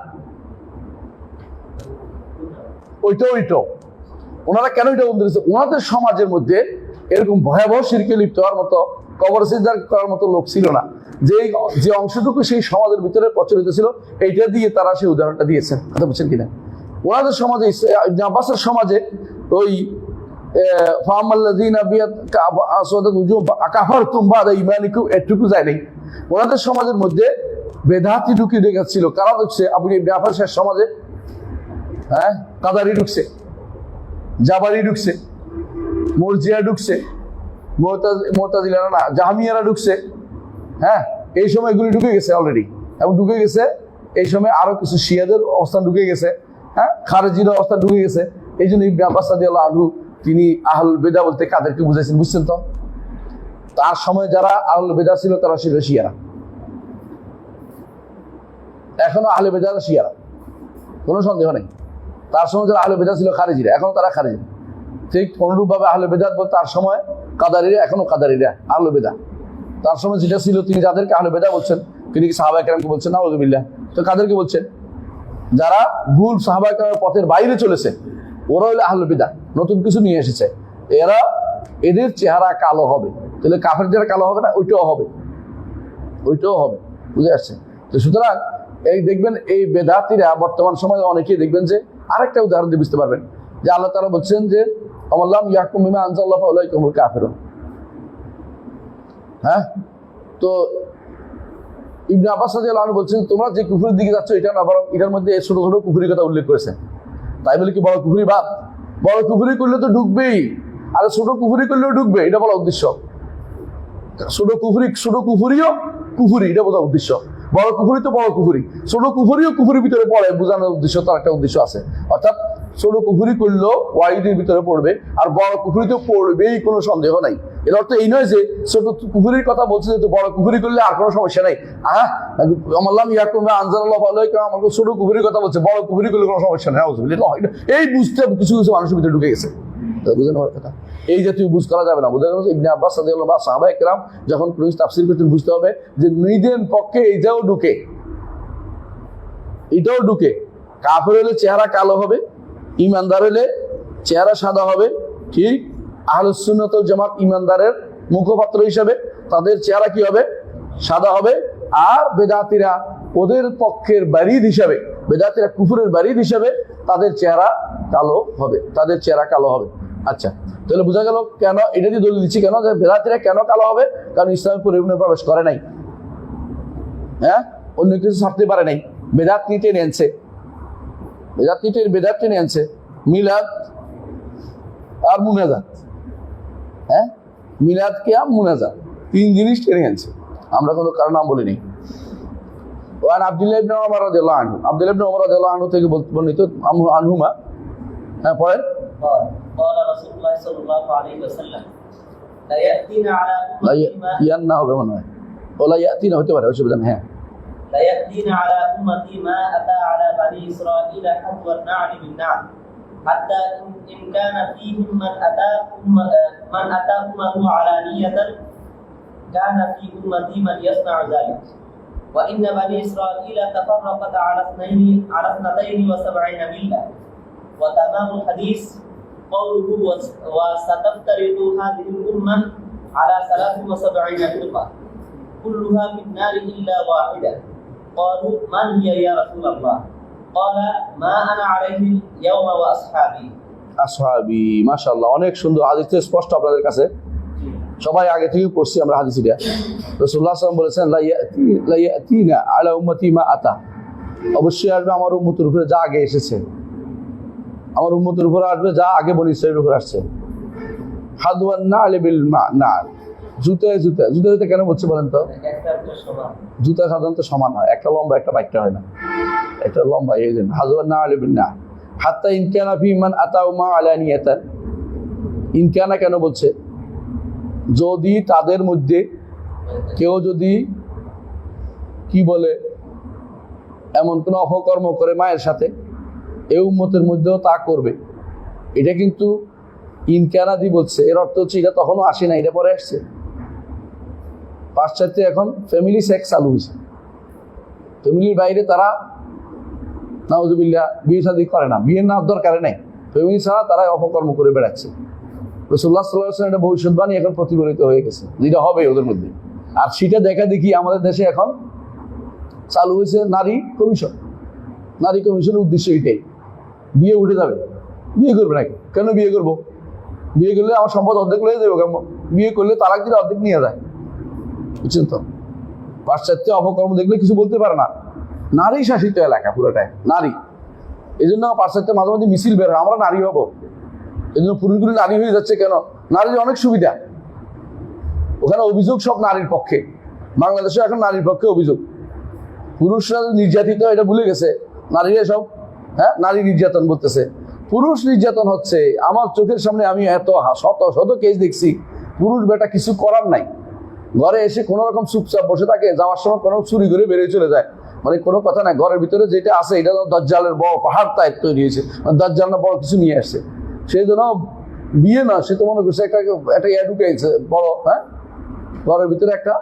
ওইটা ওনারা কেন এটা উদাহরণ দিয়েছে? ওনাদের সমাজের মধ্যে এরকম ভয়াবহ শিরকে লিপ্ত হওয়ার মতো, কবর সিজদা করার মতো লোক ছিল না। যে অংশটুকু সেই সমাজের ভিতরে প্রচলিত ছিল, এইটা দিয়ে তারা সেই উদাহরণটা দিয়েছেন। কথা বুঝছেন কিনা? ওনাদের সমাজে, ইবনে আব্বাসের সমাজে ওই এটুকু যায় নাই। ওনাদের সমাজের মধ্যে বেদাতি ঢুকিয়ে ঢুকেছিল। কারা ঢুকছে? আপনি ইবনে আব্বাসের সমাজে হ্যাঁ কাদারি ঢুকছে, জাবারি ঢুকছে, মুরজিয়া ঢুকছে, মুতাজিলারা না, জাহমিয়ারা ঢুকছে। হ্যাঁ, এই সময় এগুলি ঢুকে গেছে অলরেডি, এবং ঢুকে গেছে এই সময় আরো কিছু শিয়াদের অবস্থান ঢুকে গেছে, হ্যাঁ খারেজির অবস্থান ঢুকে গেছে। এই জন্য ইবনে আব্বাস রাদিয়াল্লাহু আনহু তিনি আহলুল বিদআহ বলতে কাদেরকে বুঝাইছেন? বুঝছেন তো? তার সময় যারা আহলুল বিদআহ ছিল তারা ছিল শিয়ারা। এখনো আহলে বেদাত শিয়ারা, কোনো সন্দেহ নেই। তার সময় যারা আহলে বেদাত ছিল খারিজিরা, এখনো তারা খারিজি। ঠিক অনুরূপভাবে আহলে বেদাত বলতে তার সময় কাদারিরা, এখনো কাদারিরা আহলে বেদাত। তার সময় যেটা ছিল তিনি যাদেরকে আহলে বেদাত বলছেন, তিনি কি সাহাবায়ে কেরামকে বলছেন? নাউযুবিল্লাহ। তো কাদেরকে বলছেন? যারা ভুল সাহাবায়ে কেরামের পথের বাইরে চলেছে, ওরা হলো আহলে বিদআহ, নতুন কিছু নিয়ে এসেছে। এদের চেহারা কালো হবে। তাহলে কাফের যারা কালো হবে না, ওইটাও হবে, ওইটাও হবে। বুঝে আসছে? তো সুতরাং এই দেখবেন এই বেদাতিরা বর্তমান সময়ে অনেকেই দেখবেন যে আরেকটা উদাহরণ দিয়ে বুঝতে পারবেন যে আল্লাহ তাআলা বলছেন যে আমাল্লাম ইয়াহকুম বিমা আনজালাল্লাহু ফাউলাইকা হুমুল কাফিরুন। হ্যাঁ, তো ইবনে আব্বাস রাদিয়াল্লাহু আনহু বলছেন তোমরা যে কুফরের দিকে যাচ্ছ এটা না, বরং এটার মধ্যে ছোট ছোট কুফরির কথা উল্লেখ করেছে। তাই বলে কি বড় কুফরি বাদ? বড় কুফরি করলে তো ঢুকবেই, আর ছোট কুফরি করলেও ঢুকবে, এটা বলা উদ্দেশ্য। ছোট কুফরিও কুফরি, এটা বোঝার উদ্দেশ্য। বড় কুফরি তো বড় কুফরি, ছোট কুফরিও কুফরির ভিতরে পড়ে, বোঝানোর উদ্দেশ্য তার একটা উদ্দেশ্য আছে। অর্থাৎ ছোট কুফরি করলেও ওয়াইদের ভিতরে পড়বে, আর বড় কুফরি তো পড়বেই, কোনো সন্দেহ নাই। এর অর্থ এই নয় যে ছোট কুফরির কথা বলছে যে বড় কুফরি করলে আর কোনো সমস্যা নাই। আমাল্লাম ইয়াকুম আনজালাল্লাহু ফাউলাইকা, আমাকে ছোট কুফরির কথা বলছে, বড় কুফরি করলে কোনো সমস্যা নেই। এই বুঝতে কিছু কিছু মানুষের ভিতরে ঢুকে গেছে, বুঝলেন আমার কথা? এই জাতীয় বুঝ করা যাবে না। বোঝা গেল ইবনে আব্বাস রাদিয়াল্লাহু আনহু বা সাহাবায়ে কেরাম যখন কোন তাফসীর করতেন, বুঝতে হবে যে নিজের পক্ষে এইটাও ঢুকে, এটাও ঢুকে। কাফের হলে চেহারা কালো হবে, ইমানদার হলে চেহারা সাদা হবে। ঠিক আহলুস সুন্নাত ওয়াল জামাত ইমানদারের মুখপাত্র হিসেবে তাদের চেহারা কি হবে? সাদা হবে। আর বেদাতিরা ওদের পক্ষের বারিদ হিসাবে, বেদাতিরা কুফরের বারিদ হিসাবে তাদের চেহারা কালো হবে, তাদের চেহারা কালো হবে। আচ্ছা, তাহলে বোঝা গেল কেন এটা দিয়ে দলিল দিচ্ছি, কেন যে বেদাতিরা কেন কালো হবে? কারণ ইসলামে পরিপূর্ণ প্রবেশ করে নাই। হ্যাঁ, অন্য কিছু ছাড়তে পারে নাই, বেদাত নিতে নিয়েছে, বেদাত টেনে আনছে, মিলাদ আর মুনাজাত। হ্যাঁ, মিলাদ কিয়াম মুনাজাত, তিন জিনিস টেনে আনছে। আমরা কোনো কারো নাম বলিনি। ওয়ান আব্দুল্লাহ ইবনে ওমর রাদিয়াল্লাহু আনহু, আব্দুল্লাহ ইবনে ওমর রাদিয়াল্লাহু আনহু থেকে বর্ণিত আনহুমা। হ্যাঁ, পড়েন। قال رسول الله صلى الله عليه وسلم لا يأتينا على ইয়ান্না হবে মনে হয়, ওলা ইয়াতিনা হতে পারে, অসুবিধা নেই। হ্যাঁ, لا يأتينا على أمتي ما أتى على بني إسرائيل حذو النعل بالنعل حتى إن كان فيهم من أتى أمه علانية كان في أمتي من يصنع ذلك وإن بني إسرائيل تفرقت على 72 ملة وتمام الحديث قوله وستفترق هذه الأمة على 73 فرقة كلها في النار إلا واحدة قالوا من هي يا رسول الله قال ما أنا عليه اليوم وأصحابي আসহাবি। মাশাআল্লাহ, অনেক সুন্দর হাদিস, স্পষ্ট আপনাদের কাছে সবাই আগে থেকে পড়ছি আমরা হাদিস। এটা রাসূলুল্লাহ সাল্লাল্লাহু আলাইহি ওয়াসাল্লাম বলেছেন লা ইয়াতিনা আলা উম্মতি মা আতা, অবশ্যই আসবে আমার উম্মতের উপরে যা আগে এসেছে, আমার উম্মতের উপরে আসবে যা আগে বনি ইসরাঈলের উপরে আসছে। হাদওয়ান নাল বিল নাল, জুতা কেন বলছে বলেন তো? জুতা সাধারণত সমান হয়, একটা লম্বা একটা বাইকটা হয় না, একটা লম্বা, এই জন্য হাদওয়ান নাল বিল নাল। হাত্তা ইনকানা ফি মান আতাউ মা আলানিয়াতান, ইনকানা কেন বলছে? যদি তাদের মধ্যে কেউ যদি কি বলে এমন কোনো অপকর্ম করে মায়ের সাথে, এই উম্মতের মধ্যেও তা করবে। এটা কিন্তু ইনকানাদি বলছে, এর অর্থ হচ্ছে এটা তখনও আসে না, এটা পরে আসছে। পাশ্চাত্যে এখন ফ্যামিলি সেক্স চালু হয়েছে, ফ্যামিলির বাইরে তারা নাউজুবিল্লাহ বিয়ে শাদী করে না, বিয়ের না দরকার নেই, ফ্যামিলি ছাড়া তারা অপকর্ম করে বেড়াচ্ছে। রাসূলুল্লাহ সাল্লাল্লাহু আলাইহি ওয়াসাল্লাম এটা ভবিষ্যৎবাণী এখন প্রতিফলিত হয়ে গেছে, যেটা হবে ওদের মধ্যে। আর সেটা দেখা দেখি আমাদের দেশে এখন চালু হয়েছে নারী কমিশন। নারী কমিশনের উদ্দেশ্য এটাই, বিয়ে উঠে যাবে, বিয়ে করবে নাকি? কেন বিয়ে করবো? বিয়ে করলে আমার সম্পদ অর্ধেক লয়ে যাবো, কেমন? বিয়ে করলে তালাক দিলে অর্ধেক নিয়ে যায়, বুঝছেন তো? পাশ্চাত্যে অপকর্ম দেখলে কিছু বলতে পারে না, নারী শাসিত এলাকা পুরোটাই নারী। এই জন্য পাশ্চাত্যে মাঝে মাঝে মিছিল বের হয়, আমরা নারী হবো, এই জন্য পুরুষগুলো নারী হয়ে যাচ্ছে। কেন? নারীর অনেক সুবিধা, ওখানে অভিযোগ সব নারীর পক্ষে। বাংলাদেশে এখন নারীর পক্ষে অভিযোগ, পুরুষরা নির্যাতিত এটা ভুলে গেছে, নারীরা সব নারী নির্যাতন করতেছে। পুরুষ নির্যাতন হচ্ছে আমার চোখের সামনে, আমি এত শত শত কেস দেখছি। পুরুষ বেটা কিছু করার নাই, ঘরে এসে কোনো রকম চুপচাপ বসে থাকে, যাওয়ার সময় কোনো চুরি করে বেরিয়ে চলে যায়, মানে কোনো কথা নাই, ঘরের ভিতরে যেটা আছে এটা দাজ্জালের বড় পাহাড় তাই তৈরি হয়েছে, মানে দাজ্জাল না বড় কিছু নিয়ে আসছে। সেই জন্য বিয়ে না, সে তো মনে করছে একটা ইয়া ঢুকে গেছে বড়, হ্যাঁ, ঘরের ভিতরে একটা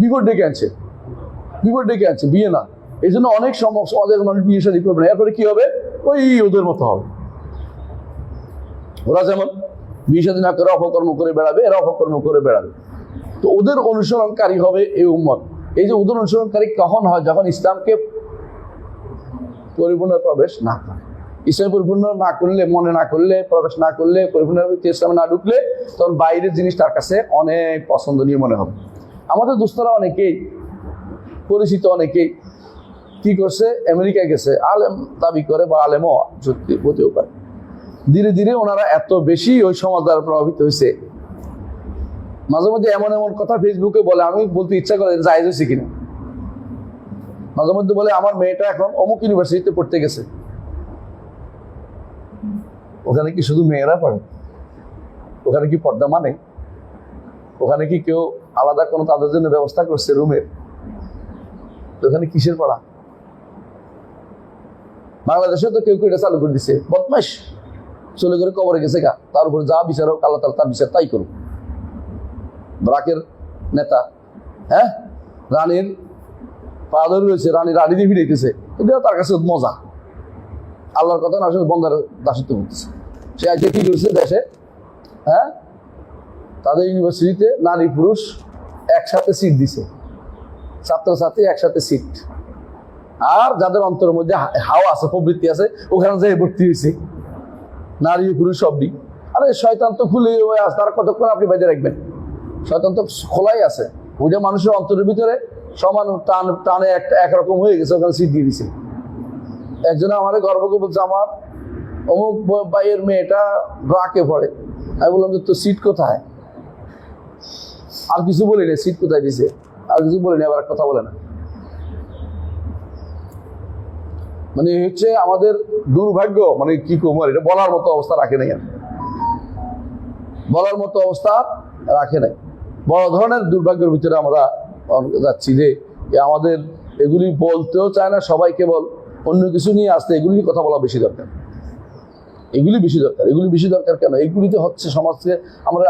বিপদ ডেকে আনছে, বিয়ে না। এই জন্য অনেক সমাজের মানুষ বিয়ে শাদী করবে না, এরপরে কি হবে, ওই ওদের মতো হবে। ওরা যেমন বিয়ে শাদী না করে অপকর্ম করে বেড়াবে, এরা অপকর্ম করে বেড়াবে। তো ওদের অনুসরণকারী হবে এই উম্মত। এই যে ওদের অনুসরণকারী কখন হয়, যখন ইসলামকে পরিপূর্ণ প্রবেশ না করে, ইসলাম পরিপূর্ণ না করলে, মনে না করলে, প্রবেশ না করলে, পরিপূর্ণভাবে ইসলামে না ঢুকলে, তখন বাইরের জিনিস তার কাছে অনেক পছন্দনীয় মনে হবে। আমাদের দোস্তরা অনেকেই, পরিচিত অনেকেই কি করছে, আমেরিকায় গেছে, আলেম দাবি করে বা আলেমও সত্যি হতেও পারে। ধীরে ধীরে ওনারা এত বেশি ওই সমাজ দ্বারা প্রভাবিত হয়েছে, মাঝে মধ্যে এমন এমন কথা ফেসবুকে বলে, আমি বলতে ইচ্ছা করে জায়েজ হয়েছে কিনা। মাঝে মধ্যে বলে আমার মেয়েটা এখন অমুক ইউনিভার্সিটিতে পড়তে গেছে, ওখানে কি শুধু মেয়েরা পড়ে? ওখানে কি পর্দা মানে? ওখানে কি কেউ আলাদা কোনো তাদের জন্য ব্যবস্থা করছে রুমের? ওখানে কিসের পড়া? বাংলাদেশে তো কেউ কেউ এটা চালু করে দিছে, বদমাইশ চলে করে কবরে গেছে গা, তার উপরে যা বিচার হোক আল্লাহ তাআলা তার বিচার তাই করুক। ব্রাকের নেতা, হ্যাঁ, রানীর পা ধরে রয়েছে, রানী দিয়ে ফিরাইতেছে, এটা তার কাছে মজা। আল্লাহর কথা না শুনে বন্দার দাসত্ব করতেছে। সে আজকে কি করেছে দেশে, হ্যাঁ, তাদের ইউনিভার্সিটিতে নারী পুরুষ একসাথে সিট দিছে, ছাত্রছাত্রী একসাথে সিট। আর যাদের অন্তরের মধ্যে হাওয়া আছে, প্রবৃত্তি আছে, ওখানে যাই ভর্তি হয়েছে নারী পুরুষ সবই। আরে শয়তান তো খুলে আছে, তারা কতক্ষণ আপনি বাইরে রাখবেন? শয়তান তো খোলাই আছে, ওইটা মানুষের অন্তরের ভিতরে সমান টানে একরকম হয়ে গেছে, ওখানে সিট দিয়ে দিছে। একজনে আমার গর্বকে বলছে, আমার অমুক ভাইয়ের মেয়েটা ব্রাকে পড়ে। আমি বললাম যে তোর সিট কোথায়? আর কিছু বলি না, সিট কোথায় দিছে আর কিছু বলি না, আবার কথা বলে না। মানে হচ্ছে আমাদের দুর্ভাগ্য, মানে কি কুমার, এটা বলার মতো অবস্থা রাখে নাই, বলার মতো অবস্থা রাখে নাই। বড় ধরনের দুর্ভাগ্যের ভিতরে আমরা যাচ্ছি যে আমাদের এগুলি বলতেও চায় না সবাই, কেবল অন্য কিছু নিয়ে আসতে এগুলি কথা বলা বেশি দরকার। এগুলি বেশি দরকার কেন? এগুলিতে হচ্ছে সমাজকে আমরা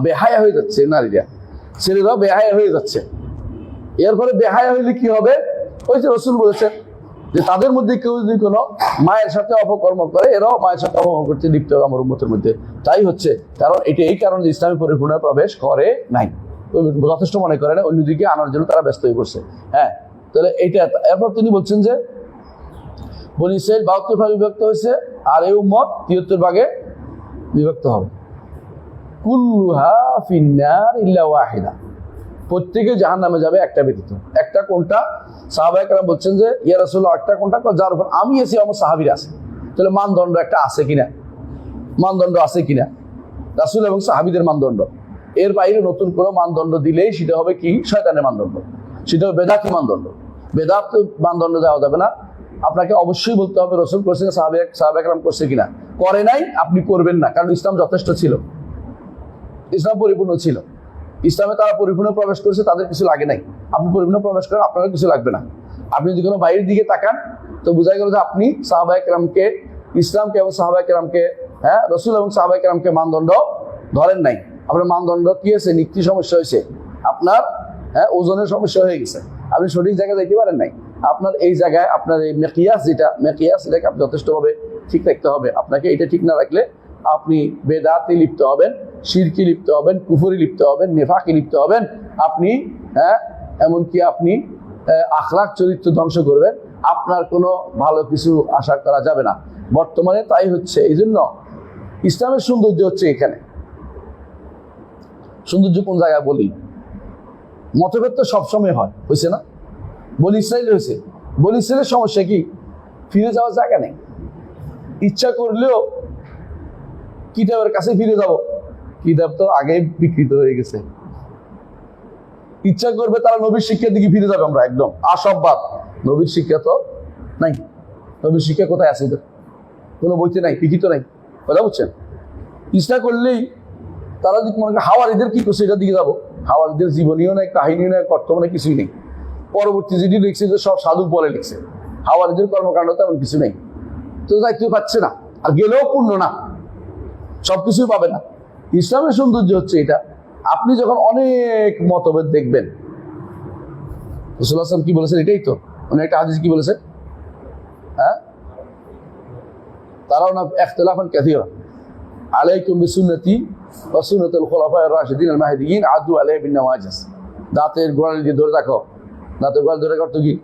বেহায়া হয়ে যাচ্ছে, নারীরা ছেলেরাও বেহায়া হয়ে যাচ্ছে। এরপরে বেহায়া হইলে কি হবে? ওই যে রাসূল বলেছেন যে তাদের মধ্যে কেউ যদি কোনো মায়ের সাথে অপকর্ম করে, এরাও মায়ের সাথে অপকর্ম করতে লিপ্ত হবে আমার উম্মতের মধ্যে। তাই হচ্ছে কারণ এটা এই কারণে ইসলামে পরিপূর্ণ প্রবেশ করে নাই, যথেষ্ট মনে করে না, অন্যদিকে আনার জন্য তারা ব্যস্ত হয়ে পড়ছে। হ্যাঁ, তাহলে এইটা। এরপর তিনি বলছেন যে বনী ইসরাঈল ৭২ ভাগে বিভক্ত হয়েছে, আর এই উম্মত ৭৩ ভাগে বিভক্ত হবে। কুল্লুহা ফিন্নার ইল্লা ওয়াহিদা, প্রত্যেকে জাহান্নামে যাবে একটা ব্যতীত। একটা কোনটা? সাহাবায়ে কেরাম বলছেন যে ইয়া রাসূলুল্লাহ, একটা কোনটা? যার উপর আমি আছি, আমার সাহাবীরা আছে। তাহলে মানদণ্ড একটা আছে কিনা? মানদণ্ড আছে কিনা? রাসূল এবং সাহাবীদের মানদণ্ড। এর বাইরে নতুন কোনো মানদণ্ড দিলেই সেটা হবে কি? শয়তানের মানদণ্ড, সেটা হবে বেদাতি মানদণ্ড। বেদাত মানদণ্ড দেওয়া যাবে না। আপনাকে অবশ্যই বলতে হবে রাসূল করছেন, সাহাবায়ে কেরাম করছে কিনা। করে নাই, আপনি করবেন না, কারণ ইসলাম যথেষ্ট ছিল, ইসলাম পরিপূর্ণ ছিল। ইসলামে তারা পরিপূর্ণ প্রবেশ করেছে, তাদের কিছু লাগে নাই। আপনি পরিপূর্ণ প্রবেশ করেন, আপনার কিছু লাগবে না। আপনি যদি কোনো বাইরের দিকে তাকান তো বোঝা গেল যে আপনি সাহাবায়ে কেরামকে, ইসলামকে এবং সাহাবায়ে কেরামকে, হ্যাঁ, রাসূল এবং সাহাবায়ে কেরামকে মানদণ্ড ধরেন নাই। আপনার মানদণ্ড কি হয়েছে? নিক্তি সমস্যা হয়েছে আপনার, হ্যাঁ, ওজনের সমস্যা হয়ে গেছে, আপনি সঠিক জায়গায় যাইতে পারেন নাই। আপনার এই জায়গায় আপনার এই মেকিয়াস এটাকে আপনি যথেষ্টভাবে ঠিক রাখতে হবে। আপনাকে এটা ঠিক না রাখলে আপনি বেদাতে লিপ্ত হবেন, শিরকি লিপ্ত হবেন, কুফরি লিপ্ত হবেন, নেফাকি লিপ্ত হবেন আপনি, হ্যাঁ, এমনকি আপনি আখলাক চরিত্র ধ্বংস করবেন। আপনার কোনো ভালো কিছু আশা করা যাবে না। বর্তমানে তাই হচ্ছে। এই জন্য ইসলামের সৌন্দর্য হচ্ছে এখানে। সৌন্দর্য কোন জায়গায় বলি? মতভেদ তো সবসময় হয়, হয়েছে না? বনী ইসরাঈল হয়েছে, বনী ইসরাঈলের সমস্যা কি? ফিরে যাওয়ার জায়গা নেই। ইচ্ছা করলেও কিতাবের কাছে ফিরে যাব, কিতাব তো আগে বিকৃত হয়ে গেছে। ইচ্ছা করবে তারা নবীর শিক্ষার দিকে ফিরে যাবে, আমরা একদম আসববাদ। নবীর শিক্ষা তো নাই। নবীর শিক্ষা কোথায় আছে? কোনো বইতে নাই, লিখিত নাই। কথা বুঝছেন? ইচ্ছা করলেই তারা যদি মনে করেন হাওয়ারিদের কি করছে এটার দিকে যাবো। হাওয়ারিদের জীবনীও নাই, কাহিনীও নাই, বর্তমানে কিছুই নেই। পরবর্তী যেটি লিখছে যে সব সাধু বলে লিখছে, হাওয়ারিদের কর্মকাণ্ড তেমন কিছু নেই, তো দায়িত্ব পাচ্ছে না, আর গেলেও পূর্ণ না, সবকিছুই পাবে না। ইসলামের সৌন্দর্য হচ্ছে এটা, আপনি যখন অনেক মতভেদ দেখবেন, রাসূলুল্লাহ সাল্লাল্লাহু আলাইহি ওয়াসাল্লাম কি বলেছেন এটাই তো, মানে একটা হাদিস কি বলেছেন, হ্যাঁ, তারাও না ইখতিলাফান কাসীরা আলাইকুম বিসুন্নতি ওয়া সুন্নাতুল খুলাফায়ে রাশিদিন আল মাহদিয়িন আদু আলাইহি বিন নওয়াজিস। দাঁতের গোড়াল দিয়ে ধরে রাখো, দাঁতের গোড়াল ধরে রাখো কি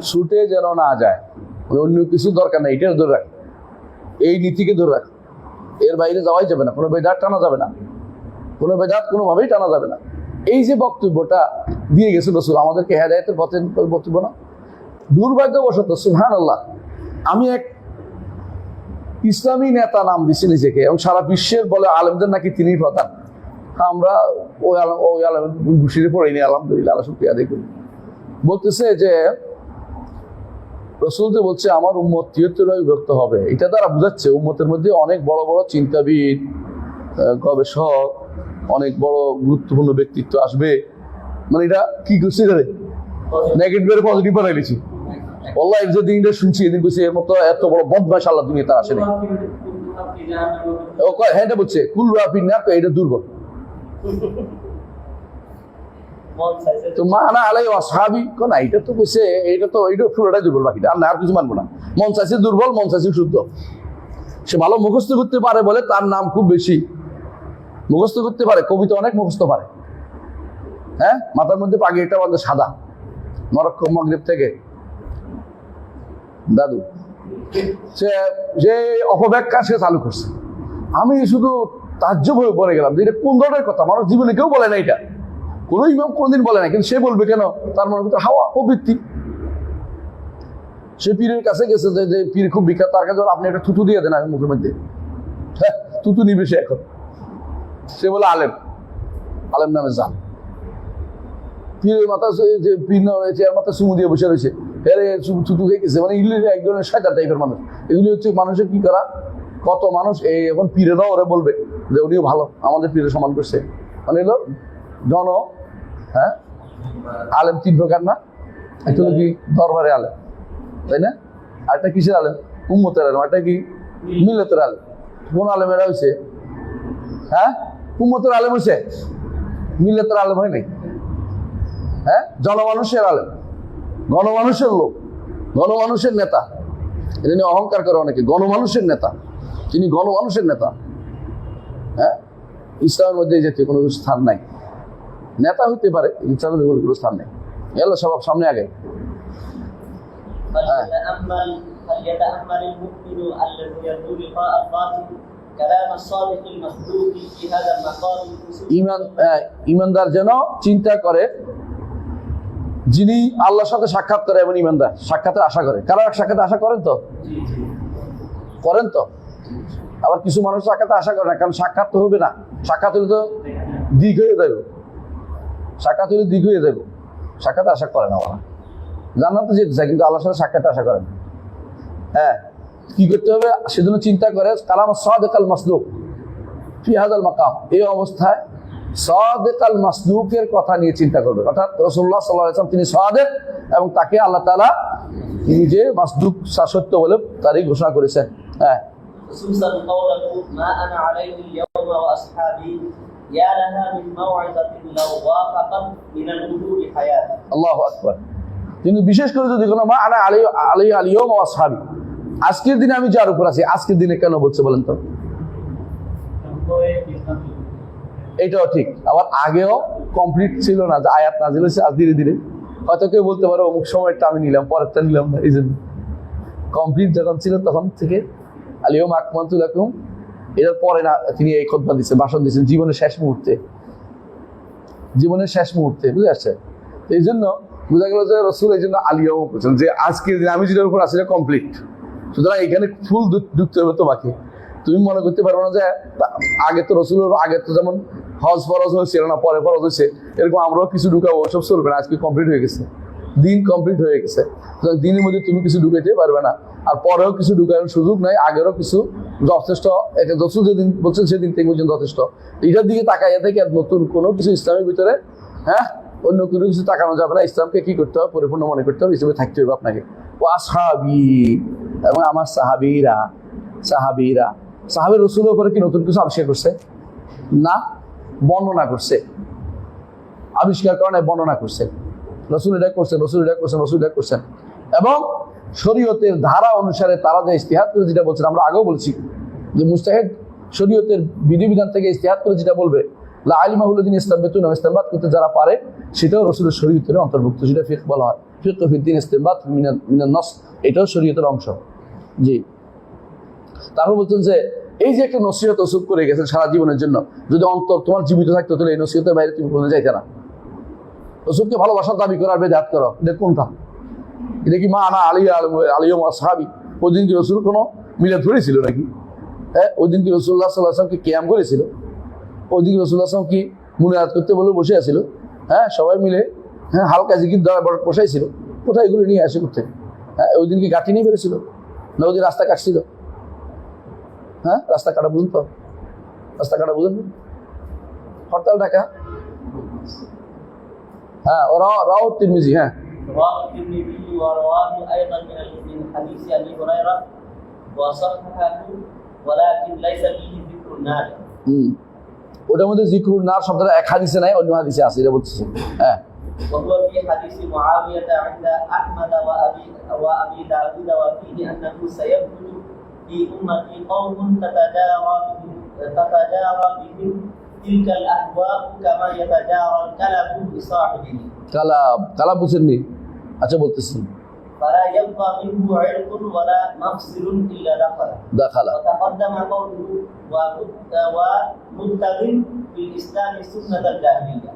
ছুটে যেন না যায়, মানে অন্য কিছু দরকার নেই, এটা ধরে রাখ, এই নীতিকে ধরে রাখ, এর বাইরে যাওয়াই যাবে না, কোনো বেদাত টানা যাবে না, কোনো বেদাত কোনোভাবেই টানা যাবে না। এই যে বক্তব্যটা দিয়ে গেছে রাসূল আমাদেরকে, হেদায়েতের পথে বক্তব্য না। দুর্ভাগ্যবশত সুবহানাল্লাহ, আমি এক ইসলামী নেতা নাম দিচ্ছি নিজেকে, এবং সারা বিশ্বের বলে আলেমদের নাকি তিনি প্রধান। আমরা ওই আলেম ঘুষিয়ে পড়িনি, আলহামদুলিল্লাহ, আল্লাহ শুকরিয়া আদায় করি। বলতেছে যে রাসূল যে বলছে আমার উম্মত ৭৩ ভাগে বিভক্ত হবে, এটা দ্বারা বোঝাচ্ছে উম্মতের মধ্যে অনেক বড় বড় চিন্তাবিদ, গবেষক, অনেক বড় গুরুত্বপূর্ণ ব্যক্তিত্ব আসবে। মানে এটা কি করছে, নেগেটিভ পজিটিভ বানাই দিচ্ছি। আল্লাহ যে দিনটা শুনছি, এদিন বলছি এর মতো এত বড় বদমাশ আল্লাহ দুনিয়া তার আসেনি। হ্যাঁ, এটা বলছে কুল রাফিন না, তো এটা দুর্বল। তো মানা আলাই আসহাবি কোন, এটা তো কইছে, এটা তো এইটা পুরোটাই দুর্বল, বাকিটা আর না, আর কিছু মানবো না। মন চাইছে দুর্বল, মন চাইছে শুদ্ধ। সে ভালো মুখস্থ করতে পারে বলে তার নাম খুব বেশি, মুখস্থ করতে পারে, কবিতা অনেক মুখস্থ পারে, হ্যাঁ, মাথার মধ্যে পাগড়ি একটা বাঁধে সাদা, মরক্কো মাগরিব থেকে দাদু, সে যে অপব্যাখ্যা সে চালু করছে। আমি শুধু তাজ্জব হয়ে পড়ে গেলাম যে এটা কোন ধরনের কথা, মানুষ জীবনে কেউ বলে না, এটা কোনো ইমাম কোনোদিন বলে না, কিন্তু সে বলবে কেন, তার মনের ভিতরে হাওয়া প্রবৃত্তি। সে পীরের কাছে গেছে, যে পীর খুব বিখ্যাত, তার কাছে আপনি একটা থুতু দিয়ে দেন মুখের মধ্যে, হ্যাঁ, থুতু নিবে সে এখন, সে বলে আলেম, আলেম নামে যান। পীরের মাথা, যে পীর চেয়ার মাথা চুমু দিয়ে বসে রয়েছে, থুতু খেয়ে গেছে, মানে এগুলি এক ধরনের শয়তান টাইপের মানুষ। এগুলি হচ্ছে মানুষের কি করা, কত মানুষ এই এখন পীরেরাও ওরা বলবে যে উনিও ভালো, আমাদের পীরের সমান করছে, মানে এলো জন, হ্যাঁ, আলেম ৩ প্রকার না, একটা হলো কি দরবারে আলেম, তাই না, আরেকটা কিসের আলেম, উম্মতের আলেম, আরেকটা কি মিল্লাতের আলেম। কোন আলেমেরা হয়েছে, হ্যাঁ, উম্মতের আলেম হয়েছে, মিল্লাতের আলেম হয় নাই, হ্যাঁ, জনমানুষের আলেম, গণমানুষের লোক, গণমানুষের নেতা, এটা নিয়ে অহংকার করে অনেকে, গণমানুষের নেতা, তিনি গণমানুষের নেতা। হ্যাঁ, ইসলামের মধ্যে এই জাতীয় কোনো স্থান নাই, নেতা হইতে পারে, ইসলামের কোনো স্থান নেই, এগুলো সব সামনে আগে। ইমানদার যেন চিন্তা করে, যিনি আল্লাহর সাথে সাক্ষাৎ করে এবং ইমানদার সাক্ষাতের আশা করে। কারা সাক্ষাতের আশা করেন তো, করেন তো, আবার কিছু মানুষ সাক্ষাতে আশা করে না, কারণ সাক্ষাৎ তো হবে না, সাক্ষাৎ হলে তো দিক হয়ে যাবে, সাক্ষাৎ হলে দিক হয়ে যাবে, সাক্ষাৎ আশা করে না, ওরা জান্নাতে যেতে চায় কিন্তু আল্লাহর সাথে সাক্ষাৎ আশা করেন। হ্যাঁ, কি করতে হবে, সেজন্য চিন্তা করে কালাম সাদিক আল মাসদুক ফি হাযাল মাকাম, এই অবস্থায় সাদিক আল মাসদুকের কথা নিয়ে চিন্তা করবে, অর্থাৎ রাসূলুল্লাহ সাল্লাল্লাহু আলাইহি ওয়াসাল্লাম তিনি সাদিক, এবং তাকে আল্লাহ তাআলা নিজে মাসদুক সত্য বলে তারই ঘোষণা করেছেন। হ্যাঁ, আল্লাহু আকবার। কিন্তু বিশেষ করে যদি কোনো মা আনা আলাইহি আল-ইয়াওম ওয়া আসহাবি, আজকের দিনে আমি যার উপর আছি, আজকের দিনে কেন বলছে বলেন তো, এটাও ঠিক। আবার আগেও কমপ্লিট ছিল না, যে আয়াত নাজিল হয়েছে আজ ধীরে ধীরে, হয়তো কেউ বলতে পারো অমুক সময়টা আমি নিলাম, পরেরটা নিলাম না, এই জন্য কমপ্লিট যখন ছিল তখন থেকে আল-ইয়াওমা আকমালতু লাকুম, এটার পরে না তিনি এই খুতবা দিচ্ছে, ভাষণ দিচ্ছেন জীবনের শেষ মুহূর্তে, জীবনের শেষ মুহূর্তে, বুঝে আসছে। এই জন্য বোঝা গেল যে রাসূল এই জন্য আল-ইয়াওম বলছেন, যে আজকের দিন আমি যেটার উপর আছি কমপ্লিট, সুতরাং এখানে ফুল ঢুকতে হবে তোমাকে। তুমি মনে করতে পারবো না যে আগে তো রাসূলের আগে তো যেমন হজ ফরজ হয়েছিল না, পরে ফরজ হয়েছে, এরকম আমরাও কিছু ঢুকাবো, সব চলবে না। আজকে কমপ্লিট হয়ে গেছে, দিন কমপ্লিট হয়ে গেছে, দিনের মধ্যে তুমি কিছু ঢুকাইতে পারবে না, আর পরেও কিছু ঢুকানোর সুযোগ নাই, আগেরও কিছু যথেষ্ট, রসুল যেদিন বলছেন সেদিন থেকে বলছেন যথেষ্ট। এটার দিকে তাকাইয়া থেকে নতুন কোনো কিছু ইসলামের ভিতরে, হ্যাঁ, অন্য কোনো কিছু তাকানো যাবে না, ইসলামকে কি করতে হবে, পরিপূর্ণ মনে করতে হবে, ইসলামে থাকতে হবে আপনাকে। ও আসহাবি, এবং আমার সাহাবীরা, সাহাবী রাসূলের উপরে কি নতুন কিছু আবিষ্কার করছে? না, বর্ণনা করছে, আবিষ্কার করেন, বর্ণনা করছে। রাসূল এটা করছেন, রাসূল এটা করছেন, রাসূল এটা করছেন। এবং শরীয়তের ধারা অনুসারে তারা যে ইজতিহাদ করে যেটা বলছেন, আমরা আগেও বলছি যে মুজতাহিদ শরীয়তের বিধিবিধান থেকে ইজতিহাদ করে যেটা বলবে, লা আলিমাহুল্লাযিন ইসতামবাতুনা, ইসতিনবাত করতে যারা পারে, সেটাও রাসূলের শরীয়তের অন্তর্ভুক্ত, সেটা ফিকহ বলা হয়। ফিকহ ফিদ্দিন ইসতিনবাত মিনান নাস, এটাও শরীয়তের অংশ। জি, তারপর বলছেন যে এই যে একটা নসিহত ওসুব করে গেছেন সারা জীবনের জন্য, যদি অন্তর তোমার জীবিত থাকতো তাহলে এই নসিহতের বাইরে তুমি কোনো যাইতে না। রসুলকে ভালোবাসার দাবি করার বেদাত করো, এটা কোনটা? এটা কি মা আনা আলিয়ম আসহাবি? ওই দিন কি রসুল কোনো মিলাদ করেছিল নাকি? হ্যাঁ, ওই দিন কি রাসূলুল্লাহ সাল্লাল্লাহু আলাইহি ওয়াসাল্লামকে কিয়াম করেছিল? ওই দিন রাসূলুল্লাহ সাল্লাল্লাহু আলাইহি ওয়াসাল্লাম কি মুনাজাত করতে বলে বসে আছিল? হ্যাঁ, সবাই মিলে হ্যাঁ হালকা জিকির দেওয়া বড় বসাইছিল। কোথায় এগুলো নিয়ে আসে করতে? হ্যাঁ, ওই দিন কি গাঁটি নিয়ে ফেলেছিল? না ওই দিন রাস্তা কাটছিল? হ্যাঁ, রাস্তা কাটা বুঝুন তো, রাস্তা কাটা বুঝুন, হরতাল ডাকা। হ্যাঁ, ওরা রাও তিরমিজি। হ্যাঁ, رواه الترمذي ورواه ايضا من حديث ابي هريره وصححه ولكن ليس فيه ذكر النار. ওটার মধ্যে জিকরুন নার শব্দটা এক হাদিসে নাই, অন্য হাদিসে আছে, এটা বলতেছে। হ্যাঁ, وهو في حديث معاويه عند احمد وابي داود وفيه انه سيخرج في امتي قوم تتجارى بهم تلك الاهواء كما يتجارى الكلب بصاحبه. কালাব বুঝেননি? আচ্ছা বলতেছি, فلا يبقى منه عرق ولا مفصل الا دخل. وتقدم قوله ومبتغ في الاسلام سنه الجاهليه.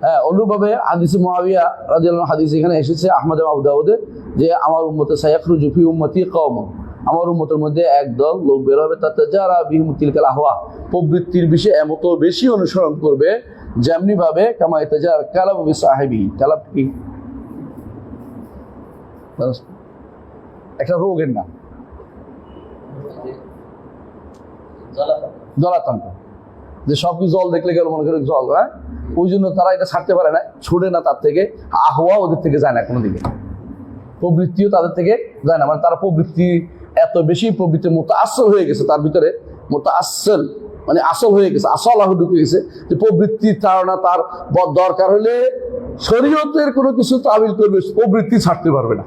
হ্যাঁ, অনুরূপভাবে হাদিসে মুআবিয়া রাদিয়াল্লাহু আনহু হাদিস এখানে এসেছে আহমদ এবং আবু দাউদে, যে আমার উম্মতে সায়াখরুজু ফি উম্মতি কওম, আমার উম্মতের মধ্যে একদল লোক বের হবে, তাতে যারা বিহিম তিলকাল আহওয়া, প্রবৃত্তির বিষয়ে এমত বেশি অনুসরণ করবে, যেমনি ভাবে কামা ইতাজার কালাব বিসাহিবি। কালাব কি? একটা রোগের নাম, জলাতঙ্ক, যে সব কিছু জল দেখলে গেল মনে করে জল। হ্যাঁ, ওই জন্য তারা এটা ছাড়তে পারে না, ছুটে না তার থেকে, আহওয়া ওদের থেকে যায় না কোনো দিকে, প্রবৃত্তিও তাদের থেকে যায় না। মানে তারা প্রবৃত্তি এত বেশি প্রবৃত্তির মতো আসল হয়ে গেছে, তার ভিতরে মতো আসল মানে আসল হয়ে গেছে, আসল আহ ঢুকে গেছে, যে প্রবৃত্তির ধারণা তার দরকার হলে শরীয়তের কোনো কিছু তাবিল করবে, প্রবৃত্তি ছাড়তে পারবে না,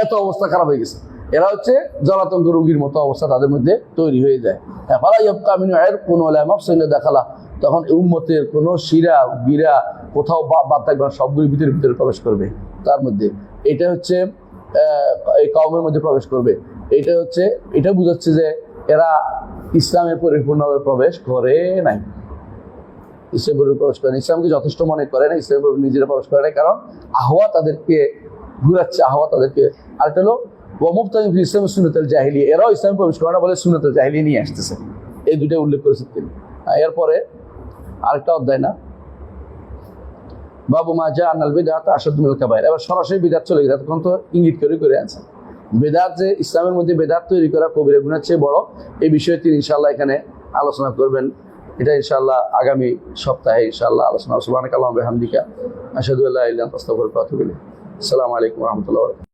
এত অবস্থা খারাপ হয়ে গেছে। এরা হচ্ছে জলাতঙ্ক রোগীর মতো অবস্থা তাদের মধ্যে তৈরি হয়ে যায়। দেখালা, তখন উম্মতের কোনো শিরা গিরা কোথাও বাদ থাকবে না, সবগুলি ভিতরে ভিতরে প্রবেশ করবে তার মধ্যে। এটা হচ্ছে এই কওমের মধ্যে প্রবেশ করবে। এটা হচ্ছে, এটা বুঝাচ্ছে যে এরা ইসলামে পরিপূর্ণভাবে প্রবেশ করে নাই, ইসলামে প্রবেশ করে না, ইসলামকে যথেষ্ট মনে করে না, ইসলামে নিজেরা প্রবেশ করে না, কারণ আহওয়া তাদেরকে ঘুরাচ্ছে, আহওয়া তাদেরকে। আরেকটা হলো ওয়ামুবতাগিন ফি ইসলামি সুন্নাতুল জাহিলিয়া, এরাও ইসলামে প্রবেশ করে না বলে সুন্নাতুল জাহিলিয়া নিয়ে আসতেছে। এই দুটোই উল্লেখ করেছেন তিনি। এরপরে আরেকটা অধ্যায় না, বাবু মা জা আনাল বিদআত আশাদ্দু মিনাল কাবায়ের। এবার সরাসরি বিদআত চলে গেছে, তখন তো ইঙ্গিত করে আনছেন। বেদাত, যে ইসলামের মধ্যে বেদাত তৈরি করা কবিরা গুনাহের চেয়ে বড়, এই বিষয়ে তিনি ইনশাআল্লাহ এখানে আলোচনা করবেন। এটা ইনশাআল্লাহ আগামী সপ্তাহে ইনশাআল্লাহ আলোচনা। সুবহানাকাল্লাহুম্মা ওয়া বিহামদিকা আশহাদু আল্লা ইলাহা ইল্লা আনতা আস্তাগফিরুকা ওয়া আতুবু ইলাইক। আসসালামু আলাইকুম ওয়া রাহমাতুল্লাহি ওয়া বারাকাতুহু।